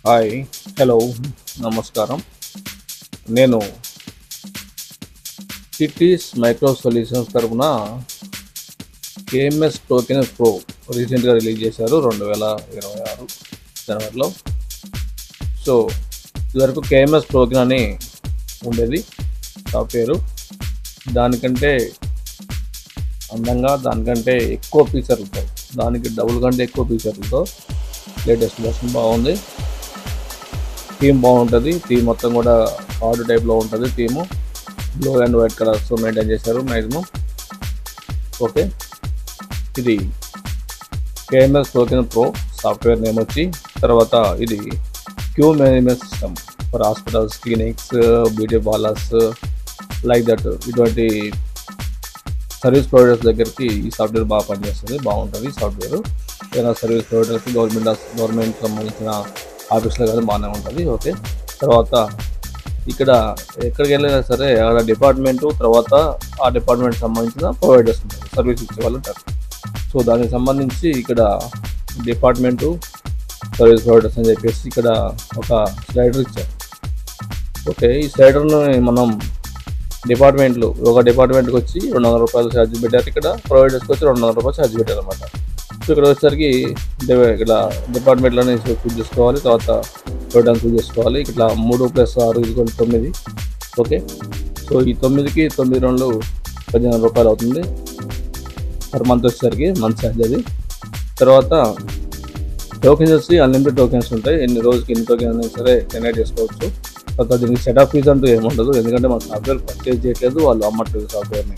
Hi, hello, నమస్కారం. నేను cities micro solutions తరపున కేఎంఎస్ టోకెన్ ప్రో రీసెంట్గా రిలీజ్ చేశారు 2026 జనవరిలో. సో ఇదివరకు కేఎంఎస్ టోకెన్ అని ఉండేది సాఫ్ట్వేరు. దానికంటే అందంగా, దానికంటే ఎక్కువ ఫీచర్లతో, దానికి డబుల్ కంటే ఎక్కువ ఫీచర్లతో లేటెస్ట్ వర్షన్ బాగుంది. థీమ్ బాగుంటుంది. థీమ్ మొత్తం కూడా కార్డు టైప్లో ఉంటుంది. Theme blue and white colours maintain చేశారు మ్యాక్సిమం. ఓకే, ఇది KMS token pro software name వచ్చి. తర్వాత ఇది queue management system for hospitals, clinics, beauty parlours like that. ఇటువంటి సర్వీస్ ప్రొవైడర్స్ దగ్గరికి ఈ సాఫ్ట్వేర్ బాగా పనిచేస్తుంది, బాగుంటుంది సాఫ్ట్వేర్. ఏదైనా సర్వీస్ ప్రొవైడర్స్కి గవర్నమెంట్ సంబంధించిన ఆఫీస్లో కానీ బాగానే ఉంటుంది. ఓకే, తర్వాత ఇక్కడ ఎక్కడికి వెళ్ళినా సరే అక్కడ డిపార్ట్మెంటు, తర్వాత ఆ డిపార్ట్మెంట్ సంబంధించిన ప్రొవైడర్స్ ఉంటారు, సర్వీస్ ఇచ్చే వాళ్ళు ఉంటారు. సో దానికి సంబంధించి ఇక్కడ డిపార్ట్మెంటు, సర్వీస్ ప్రొవైడర్స్ అని చెప్పేసి ఇక్కడ ఒక స్లైడర్ ఇచ్చారు. ఓకే, ఈ స్లైడర్ను మనం ఒక డిపార్ట్మెంట్కి వచ్చి 200 రూపాయలు ఛార్జ్ పెట్టారు. ఇక్కడ ప్రొవైడర్స్కి వచ్చి 200 రూపాయలు ఛార్జ్ పెట్టారు అనమాట. సో ఇక్కడ వచ్చేసరికి ఇక్కడ డిపార్ట్మెంట్లోనే చూస్ చేసుకోవాలి, తర్వాత ప్రొవైడర్ చూస్ చేసుకోవాలి. ఇట్లా 3 + 6 = 9. ఓకే, సో ఈ 9కి 9 2 15 రూపాయలు అవుతుంది పర్ మంత్ వచ్చేసరికి, మంత్ ఛార్జ్ అది. తర్వాత టోకెన్స్ వచ్చి అన్లిమిటెడ్ టోకెన్స్ ఉంటాయి. రోజుకి ఎన్ని టోకెన్ అయినా సరే జనరేట్ చేసుకోవచ్చు. తర్వాత దీనికి సెటప్ ఫీజ్ అంటూ ఏముండదు, ఎందుకంటే మన సాఫ్ట్వేర్ పర్చేజ్ చేయట్లేదు, వాళ్ళు అమ్మట్లేదు సాఫ్ట్వేర్ని.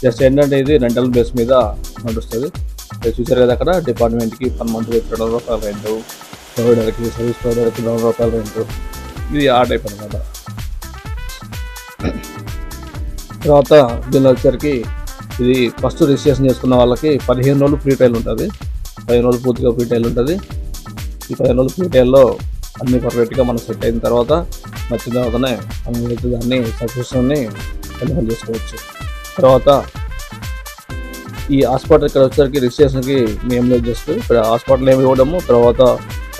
జస్ట్ ఏంటంటే ఇది రెంటల్ బేస్ మీద నడుస్తుంది. చూసారు కదా, అక్కడ డిపార్ట్మెంట్కి పర్ మంత్ 200 రూపాయలు రెంట్, ప్రొవైడర్కి, సర్వీస్ ప్రొవైడర్కి 200 రూపాయలు రెంట్. ఇది ఆ టైప్ అనమాట. తర్వాత దీనిలో వచ్చేసరికి ఇది ఫస్ట్ రిజిస్ట్రేషన్ చేసుకున్న వాళ్ళకి 15 రోజులు ఫ్రీ ట్రయల్ ఉంటుంది. 15 రోజులు పూర్తిగా ఫ్రీ ట్రయల్ ఉంటుంది. ఈ 15 రోజులు ఫ్రీ ట్రయల్లో అన్ని పర్ఫెక్ట్గా మనం సెట్ అయిన తర్వాత, నచ్చిన తర్వాతనే మనం దాన్ని సబ్స్క్రిప్షన్ని ఎన్రోల్ చేసుకోవచ్చు. తర్వాత ఈ హాస్పిటల్ ఇక్కడ వచ్చేసరికి రిజిస్ట్రేషన్కి నేమ్ లేదు, జస్ట్ ఇక్కడ హాస్పిటల్ నేమ్ ఇవ్వడము, తర్వాత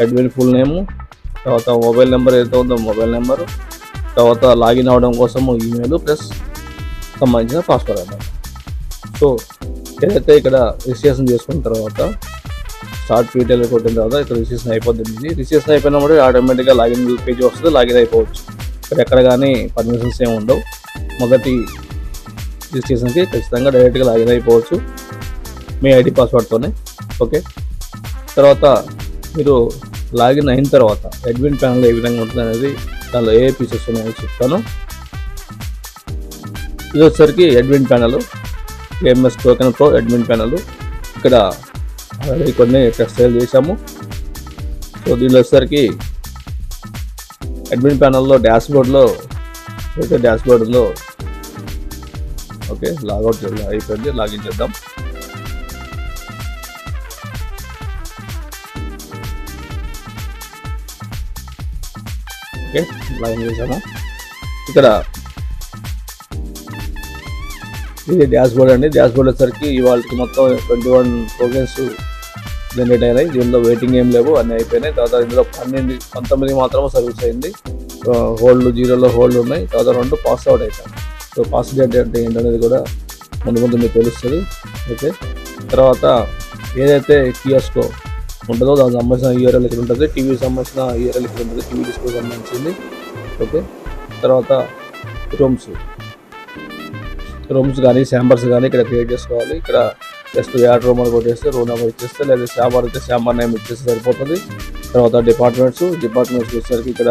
అడ్మిన్ ఫుల్ నేము, తర్వాత మొబైల్ నెంబర్ ఏదైతే ఉందో మొబైల్ నెంబరు, తర్వాత లాగిన్ అవ్వడం కోసము ఈమెయిల్ ప్లస్ సంబంధించిన పాస్వర్డ్ అన్నమాట. సో ఏదైతే ఇక్కడ రిజిస్ట్రేషన్ చేసుకున్న తర్వాత స్టార్ట్ డీటెయిల్ కొట్టిన తర్వాత ఇక్కడ రిజిస్ట్రేషన్ అయిపోతుంది. రిజిస్ట్రేషన్ అయిపోయినప్పుడు ఆటోమేటిక్గా లాగిన్ పేజ్ వస్తుంది, లాగిన్ అయిపోవచ్చు. ఇక్కడ ఎక్కడ కానీ పర్మిషన్స్ ఏమి ఉండవు. మొదటి రిజిస్ట్రేషన్కి ఖచ్చితంగా డైరెక్ట్గా లాగిన్ అయిపోవచ్చు మీ ఐడి పాస్వర్డ్తోనే. ఓకే, తర్వాత మీరు లాగిన్ అయిన తర్వాత అడ్మిన్ ప్యానల్ ఏ విధంగా ఉంటుంది అనేది, దానిలో ఏ ఫీచర్స్ ఉన్నాయో చెప్తాను. ఇది వచ్చేసరికి admin panel, KMS token pro admin panel. ఇక్కడ ఆల్రెడీ కొన్ని టెస్ట్ చేసాము. సో దీనిలో వచ్చేసరికి అడ్మిన్ ప్యానల్లో డాష్బోర్డ్లో అయితే డాష్బోర్డ్లో ఓకే లాగౌట్ అయిపోయింది, లాగిన్ చేద్దాం. ఓకే, లాగిన్ చేసాము. ఇక్కడ ఇది డాష్బోర్డ్ అండి. డాష్బోర్డ్ వచ్చేసరికి ఇవాళకి మొత్తం 21 టోకెన్స్ జనరేట్ అయినాయి. దీనిలో వెయిటింగ్ ఏం లేవు, అన్నీ అయిపోయినాయి. తర్వాత ఇందులో 19 మాత్రమే సర్వీస్ అయింది. హోల్డ్ 0లో హోల్డ్ ఉన్నాయి. తర్వాత 2 పాస్ అవుట్ అవుతాయి. సో పాస్ డేట్ అంటే ఏంటనేది కూడా ముందు మీకు తెలుస్తుంది. ఓకే, తర్వాత ఏదైతే కియోస్కో ఉంటుందో దానికి సంబంధించిన యూఆర్ఎల్ ఇక్కడ ఉంటుంది, టీవీకి సంబంధించిన యూఆర్ఎల్ ఇక్కడ ఉంటుంది, టీవీ డిస్ప్లే సంబంధించింది. ఓకే, తర్వాత రూమ్స్ కానీ శాంబర్స్ కానీ ఇక్కడ క్రియేట్ చేసుకోవాలి. ఇక్కడ జస్ట్ యాడ్ రూమ్ అని కొట్టేస్తే రూమ్ నెంబర్ ఇచ్చేస్తే, లేదా శాంబర్ అయితే శాంబర్ నేమ్ ఇచ్చేస్తే సరిపోతుంది. తర్వాత డిపార్ట్మెంట్స్ వచ్చేసరికి ఇక్కడ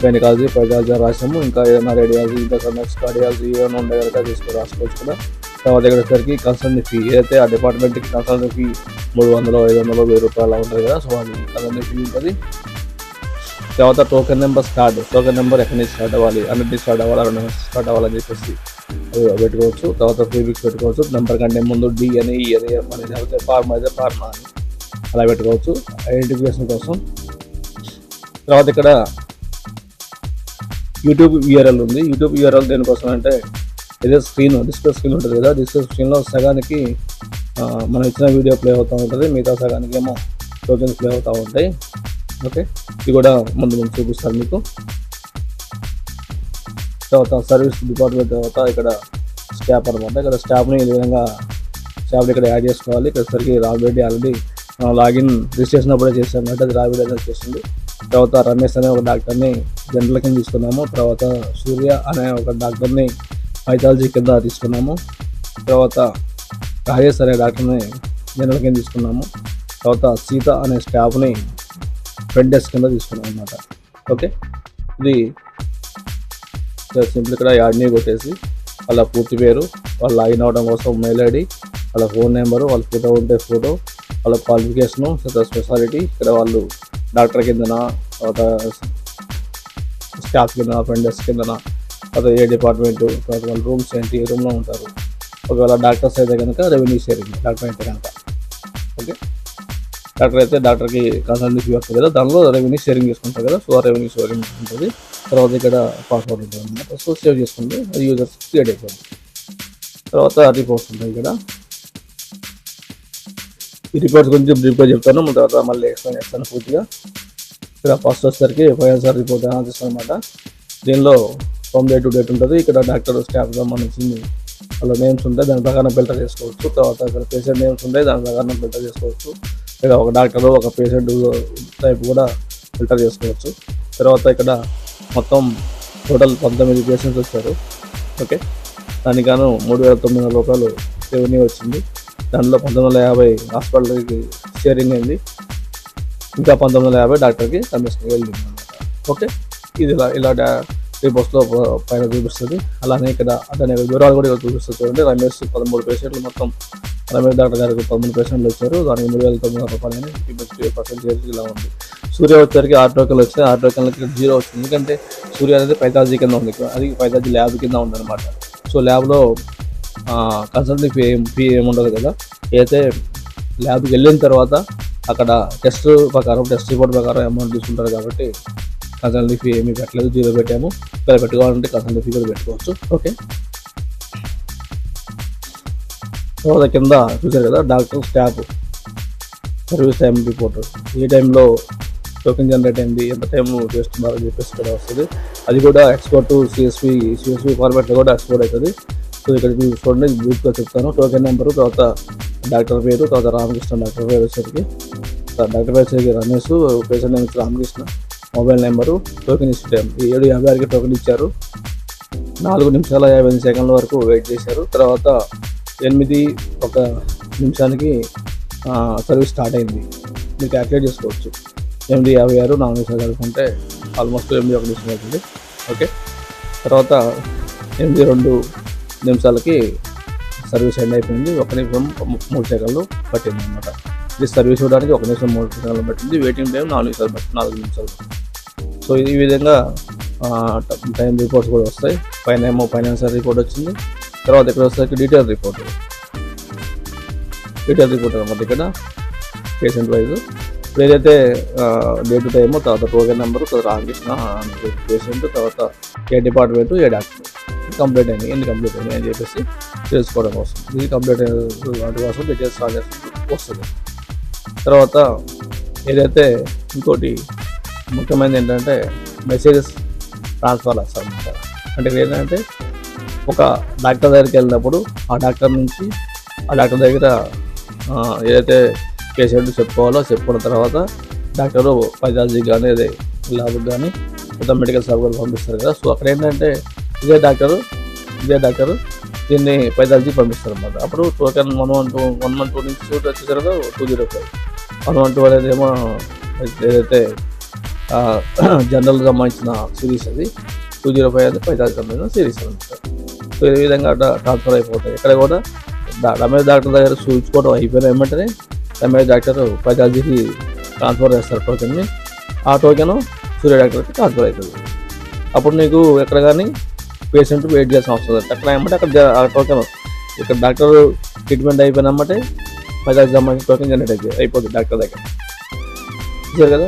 గైనకాలజీ, పైథాలజీ రాసాము. ఇంకా ఏదైనా రేడియాలజీ, ఇంకా నెక్స్ట్ కార్డియాలజీ ఏమైనా ఉండే కనుక రాసుకోవచ్చు కూడా. తర్వాత ఇక్కడ వచ్చేసరికి కన్సల్టెంట్ ఫీ, ఏదైతే ఆ డిపార్ట్మెంట్కి కన్సల్టెంట్ ఫీ 300, 500, 1000 రూపాయలు ఉంటుంది కదా, సో అది కన్సల్టెంట్ ఫీ ఉంటుంది. తర్వాత టోకెన్ నెంబర్ టోకెన్ నెంబర్ ఎక్కడి నుంచి స్టార్ట్ అవ్వాలి, అన్నింటి స్టార్ట్ అవ్వాలి, 2 నెంబర్స్ స్టార్ట్ అవ్వాలని చెప్పేసి పెట్టుకోవచ్చు. తర్వాత ప్రీఫిక్స్ పెట్టుకోవచ్చు. నెంబర్ కంటే ముందు డి అని, ఈ అని, ఎఫ్ అని, లేకపోతే ఫార్మా అయితే ఫార్మా అని అలా పెట్టుకోవచ్చు ఐడెంటిఫికేషన్ కోసం. తర్వాత ఇక్కడ యూట్యూబ్ యూఆర్ఎల్ ఉంది. యూట్యూబ్ యూఆర్ఎల్ దేనికోసం అంటే, ఇదే డిస్ప్లే స్క్రీన్ ఉంటుంది కదా, డిస్ప్లే స్క్రీన్లో సగానికి మనం ఇచ్చిన వీడియో ప్లే అవుతూ ఉంటుంది, మిగతా సగానికి ఏమో టోకెన్స్ ప్లే అవుతూ ఉంటాయి. ఓకే, ఇది కూడా ముందు చూపిస్తాను మీకు. తర్వాత సర్వీస్ డిపార్ట్మెంట్ తర్వాత ఇక్కడ స్టాఫ్ అనమాట. ఇక్కడ స్టాఫ్ని ఈ విధంగా స్టాఫ్ని ఇక్కడ యాడ్ చేసుకోవాలి. ఇక్కడ సరికి రాబిరెడ్డి ఆల్రెడీ లాగిన్ రిజిస్ట్రేషన్ అప్పుడే చేశాను అంటే అది రాబిరెడ్డి అనేది చేసింది. తర్వాత రమేష్ అనే ఒక డాక్టర్ని జనరల్ కింద తీసుకున్నాము. తర్వాత సూర్య అనే ఒక డాక్టర్ని పైథాలజీ కింద తీసుకున్నాము. తర్వాత రాజేష్ అనే డాక్టర్ని జనరల్ కింద తీసుకున్నాము. తర్వాత సీత అనే స్టాఫ్ని ఫ్రంట్ డెస్క్ కింద తీసుకున్నాం అన్నమాట. ఓకే, ఇది సింపుల్ ఇక్కడ యాడ్ని కొట్టేసి వాళ్ళ పూర్తి పేరు, వాళ్ళు లాగిన్ అవ్వడం కోసం మెయిల్ ఐడి, వాళ్ళ ఫోన్ నెంబరు, వాళ్ళ ఫోటో ఉంటే ఫోటో, వాళ్ళ క్వాలిఫికేషను, స్పెషాలిటీ, ఇక్కడ వాళ్ళు డాక్టర్ కిందన, తర్వాత స్టాఫ్ కింద, ఫ్రంట్ డెస్క్ కిందన, తర్వాత ఏ డిపార్ట్మెంటు, తర్వాత వాళ్ళ రూమ్స్ ఏంటి, ఏ రూమ్లో ఉంటారు. ఒకవేళ డాక్టర్స్ అయితే కనుక రెవెన్యూ షేరింగ్, డాక్టర్ అయితే కనుక. ఓకే, డాక్టర్ అయితే డాక్టర్కి కన్సల్టెన్సీ వస్తుంది కదా, దానిలో రెవెన్యూ షేరింగ్ చేసుకుంటారు కదా. సో ఆ రెవెన్యూ షేరింగ్ ఉంటుంది. తర్వాత ఇక్కడ పాస్వర్డ్ ఉంటుంది అనమాట. సో సేవ్ చేసుకుంటే అది యూజర్స్ క్రియేట్ అయిపోయింది. తర్వాత రిపోర్ట్స్ ఉంటాయి ఇక్కడ. ఈ రిపోర్ట్స్ గురించి బ్రీఫ్గా చెప్తాను, తర్వాత మళ్ళీ ఎక్స్ప్లెయిన్ చేస్తాను పూర్తిగా. ఇక్కడ ఫస్ట్ వచ్చేసరికి ఫైనాన్షియల్ రిపోర్ట్ అనాలిసిస్ అనమాట. దీనిలో ఫ్రమ్ డే టు డేట్ ఉంటుంది. ఇక్కడ డాక్టర్ స్టాఫ్ సంబంధించింది వాళ్ళ నేమ్స్ ఉంటాయి, దాని ప్రకారం ఫిల్టర్ చేసుకోవచ్చు. తర్వాత ఇక్కడ పేషెంట్ నేమ్స్ ఉంటాయి, దాని ప్రకారం ఫిల్టర్ చేసుకోవచ్చు. ఇక ఒక డాక్టర్ ఒక పేషెంట్ టైప్ కూడా ఫిల్టర్ చేసుకోవచ్చు. తర్వాత ఇక్కడ మొత్తం టోటల్ 19 పేషెంట్స్ వచ్చారు. ఓకే, దానికి గాను 3,900 రూపాయలు రెవెన్యూ వచ్చింది. దాంట్లో 1950 హాస్పిటల్కి షేరింగ్ అయింది, ఇంకా 1950 డాక్టర్కి కమిషన్ వెళ్ళింది అనమాట. ఓకే, ఇది ఇలా రిపోర్ట్స్లో పైన చూపిస్తుంది. అలానే ఇక్కడ అతని వివరాలు కూడా చూపిస్తుంది. చూడండి, రమేష్ 13 పేషెంట్లు, మొత్తం రమేష్ డాక్టర్ గారికి 13 పేషెంట్లు వచ్చారు. దానికి 3,900 రూపాయలు అని 50% ఇలా ఉంది. సూర్య వచ్చేసరికి 6 టోకెన్లు వచ్చినాయి. 6 టోకెన్లకి 0 వచ్చింది, ఎందుకంటే సూర్య అనేది పైథాలజీ కింద ఉంది, అది పైథాలజీ ల్యాబ్ కింద ఉంది అనమాట. సో ల్యాబ్లో కన్సల్టింగ్ ఫీ ఏముండదు కదా. అయితే ల్యాబ్కి వెళ్ళిన తర్వాత అక్కడ టెస్ట్ రిపోర్ట్ ప్రకారం అమౌంట్ తీసుకుంటారు కాబట్టి కన్సల్టింగ్ ఫీ ఏమీ పెట్టలేదు, 0 పెట్టాము. ఇక్కడ పెట్టుకోవాలంటే కన్సల్టింగ్ ఫీ కూడా పెట్టుకోవచ్చు. ఓకే, తర్వాత కింద చూసారు కదా doctor staff service time report, ఏ టైంలో టోకెన్ జనరేట్ అయింది, ఎంత టైం వేస్ట్ బాగా చెప్పేసి ఇక్కడ వస్తుంది. అది కూడా ఎక్స్పోర్ట్ సిఎస్వి ఫార్మాట్లో కూడా ఎక్స్పోర్ట్ అవుతుంది. సో ఇక్కడ చూడండి, బ్రీఫ్గా చెప్తాను. టోకెన్ నెంబరు, తర్వాత డాక్టర్ పేరు, తర్వాత రామకృష్ణ డాక్టర్ పేరు వచ్చేసరికి, డాక్టర్ పేరు వచ్చేసరికి Ramesh, patient name Ramakrishna, mobile number, token ఇచ్చే టైం 7:56కి టోకెన్ ఇచ్చారు. 4 నిమిషాల 55 సెకండ్ల వరకు వెయిట్ చేశారు. తర్వాత 8:01 సర్వీస్ స్టార్ట్ అయింది. మీరు క్యాల్కులేట్ చేసుకోవచ్చు. 8:56 4 నిమిషాలు కలుపుకుంటే ఆల్మోస్ట్ 8:01 నిమిషం అవుతుంది. ఓకే, తర్వాత 8:02 సర్వీస్ ఎండ్ అయిపోయింది. 1 నిమిషం 3 సెకండ్లు పట్టింది అనమాట. ఇది సర్వీస్ ఇవ్వడానికి 1 నిమిషం 3 సెకండ్లు పట్టింది. వెయిటింగ్ టైం 4 నిమిషాలు. సో ఈ విధంగా టైం రిపోర్ట్స్ కూడా వస్తాయి. పైన ఏమో ఫైనాన్షియల్ రిపోర్ట్ వచ్చింది. తర్వాత ఇక్కడ వస్తే డీటెయిల్ రిపోర్ట్ అనమాట. ఇక్కడ పేషెంట్ వైజ్ ఏదైతే డే టు టైము, తర్వాత టోకెన్ నెంబరు, తర్వాత రామకృష్ణ పేషెంట్, తర్వాత ఏ డిపార్ట్మెంటు, ఏ డాక్టర్ కంప్లీట్ అయింది, ఎన్ని కంప్లీట్ అయింది అని చెప్పేసి తెలుసుకోవడం కోసం. ఇది కంప్లీట్ అయిన వాటి కోసం డీటెయిల్స్ వస్తుంది. తర్వాత ఏదైతే ఇంకోటి ముఖ్యమైనది ఏంటంటే మెసేజెస్ ట్రాన్స్ఫర్ వస్తాయి అన్నమాట. అంటే ఏంటంటే ఒక డాక్టర్ దగ్గరికి వెళ్ళినప్పుడు ఆ డాక్టర్ నుంచి ఆ డాక్టర్ దగ్గర ఏదైతే పేషెంట్ చెప్పుకోవాలో చెప్పుకున్న తర్వాత డాక్టరు పైథాలజీకి కానీ అదే ల్యాబ్కి కానీ మొత్తం మెడికల్ షాప్ కూడా పంపిస్తారు కదా. సో అక్కడ ఏంటంటే ఇదే డాక్టరు దీన్ని పైథాలజీ పంపిస్తారు అన్నమాట. అప్పుడు టోకెన్ 112 నుంచి షూట్ వచ్చేసరికి 205 112 అనేది ఏమో ఏదైతే జనరల్ సంబంధించిన సిరీస్, అది 205 అనేది పైథాలజీ సంబంధించిన సిరీస్ అనమాట. సో ఈ విధంగా ట్రాన్స్ఫర్ అయిపోతాయి. ఇక్కడ కూడా రమేష్ డాక్టర్ దగ్గర చూపించుకోవడం అయిపోయిన వెంటనే రమేష్ డాక్టర్ పైథాలజీకి ట్రాన్స్ఫర్ చేస్తారు టోకెన్ని. ఆ టోకెన్ సూర్య డాక్టర్కి ట్రాన్స్ఫర్ అవుతుంది. అప్పుడు నీకు ఎక్కడ కానీ పేషెంట్ వెయిట్ చేయాల్సిన అవసరం లేదు. అక్కడ ఏమంటే అక్కడ ఆ టోకెన్ ఇక్కడ డాక్టర్ ట్రీట్మెంట్ అయిపోయినమ్మంటే పైథాలజీ సంబంధించిన టోకెన్ జనరేట్ అయిపోతుంది డాక్టర్ దగ్గర. చూసారు కదా,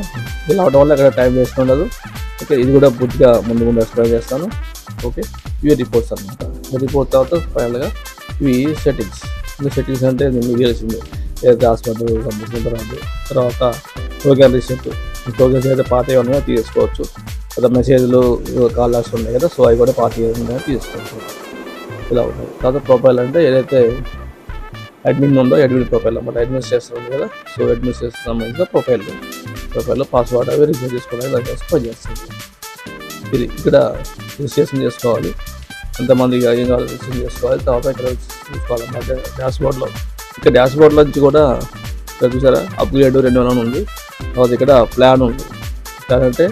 ఇలా అవడం వల్ల అక్కడ టైం వేస్ట్ ఉండదు. ఓకే, ఇది కూడా పూర్తిగా ముందు ఎక్స్ప్లెయిన్ చేస్తాను. ఓకే, ఇవి రిపోర్ట్స్ అనమాట. రిపోర్ట్ తర్వాత ఫైనల్గా ఇవి సెట్టింగ్స్. సెట్టింగ్స్ అంటే మీకు తెలిసిందే, ఏదైతే హాస్పిటల్ సంబంధించిన తర్వాత టోకెన్ రిసిప్ట్, టోకెన్స్ అయితే పాతవి ఉన్నాయో తీసుకోవచ్చు. లేదా మెసేజ్లు కాలర్స్ ఉన్నాయి కదా, సో అవి కూడా పాతవి ఉన్నాయో తీసుకోవచ్చు. ఇలా ఉంటుంది. తర్వాత ప్రొఫైల్ అంటే ఏదైతే అడ్మిన్ ఉందో అడ్మిన్ ప్రొఫైల్ అన్నమాట. అడ్మినిస్ట్రేషన్ ఉంది కదా, సో అడ్మినిస్ట్రేషన్ సంబంధించిన ప్రొఫైల్లో పాస్వర్డ్ అవి రిజిస్టర్ చేసుకోవడానికి దానికోసం పనిచేస్తుంది. ఇది ఇక్కడ రిజిస్ట్రేషన్ చేసుకోవాలి. ఎంతమంది ఏం కావాలి రిజిస్ట్రేషన్ చేసుకోవాలి. తర్వాత ఇక్కడ చూసుకోవాలన్నమాట డాష్బోర్డ్లో. ఇక్కడ డాష్బోర్డ్లో నుంచి కూడా ఇక్కడ చూసారా అప్గ్రేడ్ 2,000 ఉంది. తర్వాత ఇక్కడ ప్లాన్ ఉంది. ప్లాన్ అంటే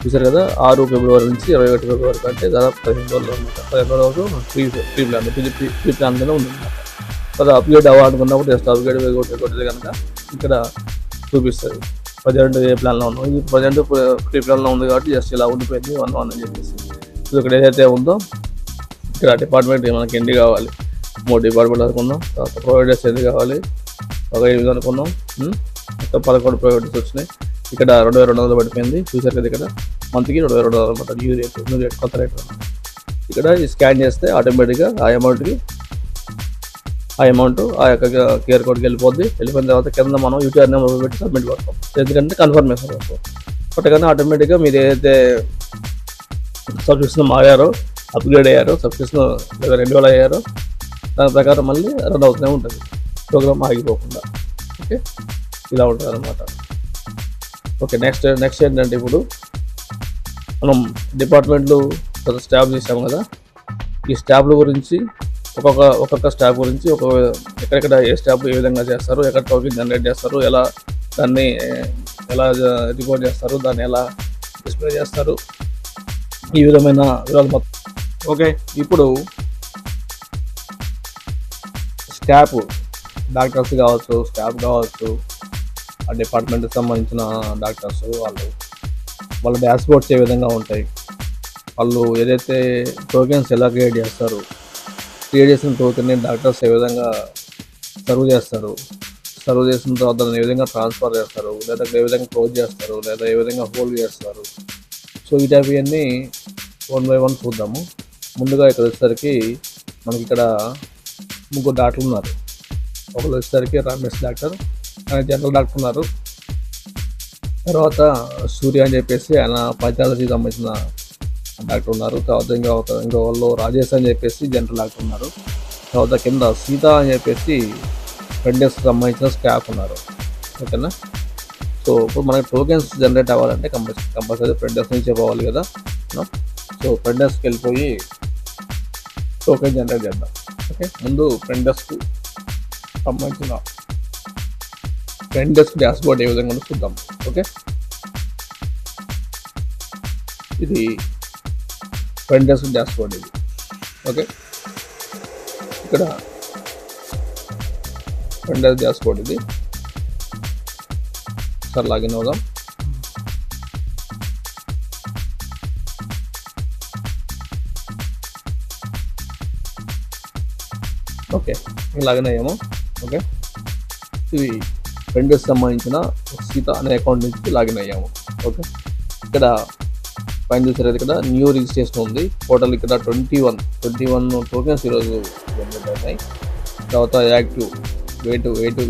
చూసారు కదా 6 ఫిబ్రవరి నుంచి 21 ఫిబ్రవరి వరకు, అంటే దాదాపు 15 రోజులు అనమాట. 15 రోజులు ఫ్రీ ప్లాన్ ఫ్రీ ప్లాన్ కింద ఉంది అనమాట. కదా అప్గ్రేడ్ అవ్వాలనుకున్నప్పుడు జస్ట్ అప్గ్రేడ్ కొట్టితే కనుక ఇక్కడ చూపిస్తుంది ప్రజెంట్ ఏ ప్లాన్లో ఉన్నాం. ఇది ప్రజెంట్ ఫ్రీ ప్లాన్లో ఉంది కాబట్టి జస్ట్ ఇలా ఉండిపోయింది 1 అని చెప్పేసి. సో ఇక్కడ ఏదైతే ఉందో ఇక్కడ డిపార్ట్మెంట్ మనకి ఎన్ని కావాలి, 3 డిపార్ట్మెంట్ అనుకున్నాం. తర్వాత ప్రొవైడర్స్ ఎన్ని కావాలి, ఒక 8 అనుకున్నాం. మొత్తం 11 ప్రొవైడర్స్ వచ్చినాయి. ఇక్కడ 2,200 పడిపోయింది. చూసారు కదా ఇక్కడ మంత్కి 2,200 అనమాట. న్యూ రేట్ కొత్త రేట్. ఇక్కడ స్కాన్ చేస్తే ఆటోమేటిక్గా ఆ అమౌంట్ ఆ యొక్క క్యూఆర్ కోడ్కి వెళ్ళిపోయిన తర్వాత కింద మనం యూటీఆర్ నెంబర్ పెట్టి సబ్మిట్ కొడతాం. ఎందుకంటే కన్ఫర్మేషన్ వస్తాం. కొట్టగానే ఆటోమేటిక్గా మీరు ఏదైతే సబ్స్క్రిప్షన్ మారారో, అప్గ్రేడ్ అయ్యారో, సబ్స్క్రిప్షన్ రెన్యువల్ అయ్యారో దాని ప్రకారం మళ్ళీ రన్ అవుతూనే ఉంటుంది, ప్రోగ్రామ్ ఆగిపోకుండా. ఓకే, ఇలా ఉంటుంది అనమాట. ఓకే, నెక్స్ట్ ఏంటంటే ఇప్పుడు మనం డిపార్ట్మెంట్లు స్టాఫ్ చేసాము కదా, ఈ స్టాఫ్ల గురించి ఒక్కొక్క స్టాఫ్ గురించి ఎక్కడెక్కడ ఏ స్టాఫ్ ఏ విధంగా చేస్తారు, ఎక్కడ టోకెన్ జనరేట్ చేస్తారు, దాన్ని ఎలా రిపోర్ట్ చేస్తారు, దాన్ని ఎలా డిస్ప్లే చేస్తారు, ఈ విధమైన వివరాలు మొత్తం. ఓకే, ఇప్పుడు స్టాఫ్ డాక్టర్స్ కావచ్చు, స్టాఫ్ కావచ్చు, ఆ డిపార్ట్మెంట్కి సంబంధించిన డాక్టర్స్ వాళ్ళ డాష్బోర్డ్స్ ఏ విధంగా ఉంటాయి, వాళ్ళు ఏదైతే టోకెన్స్ ఎలా క్రియేట్ చేస్తారు, క్రియేట్ చేసిన టోకెన్ని డాక్టర్స్ ఏ విధంగా సర్వ్ చేస్తారు, సర్వ్ చేసిన తర్వాత దాన్ని ఏ విధంగా ట్రాన్స్ఫర్ చేస్తారు, లేదా ఏ విధంగా క్లోజ్ చేస్తారు, లేదా ఏ విధంగా హోల్డ్ చేస్తారు. సో ఇవన్నీ 1 by 1 చూద్దాము. ముందుగా ఇక్కడ వచ్చేసరికి మనకి ఇక్కడ 3 డాక్టర్లు ఉన్నారు. ఒకరు వచ్చేసరికి రమేష్ డాక్టర్, ఆయన జనరల్ డాక్టర్ ఉన్నారు. తర్వాత సూర్య అని చెప్పేసి ఆయన పైథాలజీకి సంబంధించిన డాక్టర్ ఉన్నారు. తర్వాత ఇంకో వాళ్ళు రాజేష్ అని చెప్పేసి జనరల్ డాక్టర్ ఉన్నారు. తర్వాత కింద సీత అని చెప్పేసి ఫ్రెండ్స్కి సంబంధించిన స్టాఫ్ ఉన్నారు. ఓకేనా. సో ఇప్పుడు మనకి టోకెన్స్ జనరేట్ అవ్వాలంటే కంపల్సరీ ఫ్రెండ్స్ నుంచి పోవాలి కదా. సో ఫ్రెండ్స్కి వెళ్ళిపోయి టోకెన్ జనరేట్ చేద్దాం. ఓకే, ముందు ఫ్రెండ్స్కి సంబంధించిన ఫ్రెండ్స్కి డాష్బోర్డ్ ఏ విధంగా చూద్దాం. ఓకే, ఇది ఫ్రెండ్స్ డాష్బోర్డ్ ఇది. ఓకే, ఇక్కడ ఫ్రెండ్స్ డాష్బోర్డ్ ఇది. సార్ లాగిన్ అవుదాం. ఓకే, లాగిన్ అయ్యాము. ఓకే, ఇది ఫ్రెండ్స్కి సంబంధించిన సీత అనే అకౌంట్ నుంచి లాగిన్ అయ్యాము. ఓకే, ఇక్కడ పైన చూసారు ఇక్కడ న్యూ రిజిస్ట్రేషన్ ఉంది. టోటల్ ఇక్కడ 21 టోకెన్స్ ఈరోజు జనరేట్ అయినాయి. తర్వాత యాక్టివ్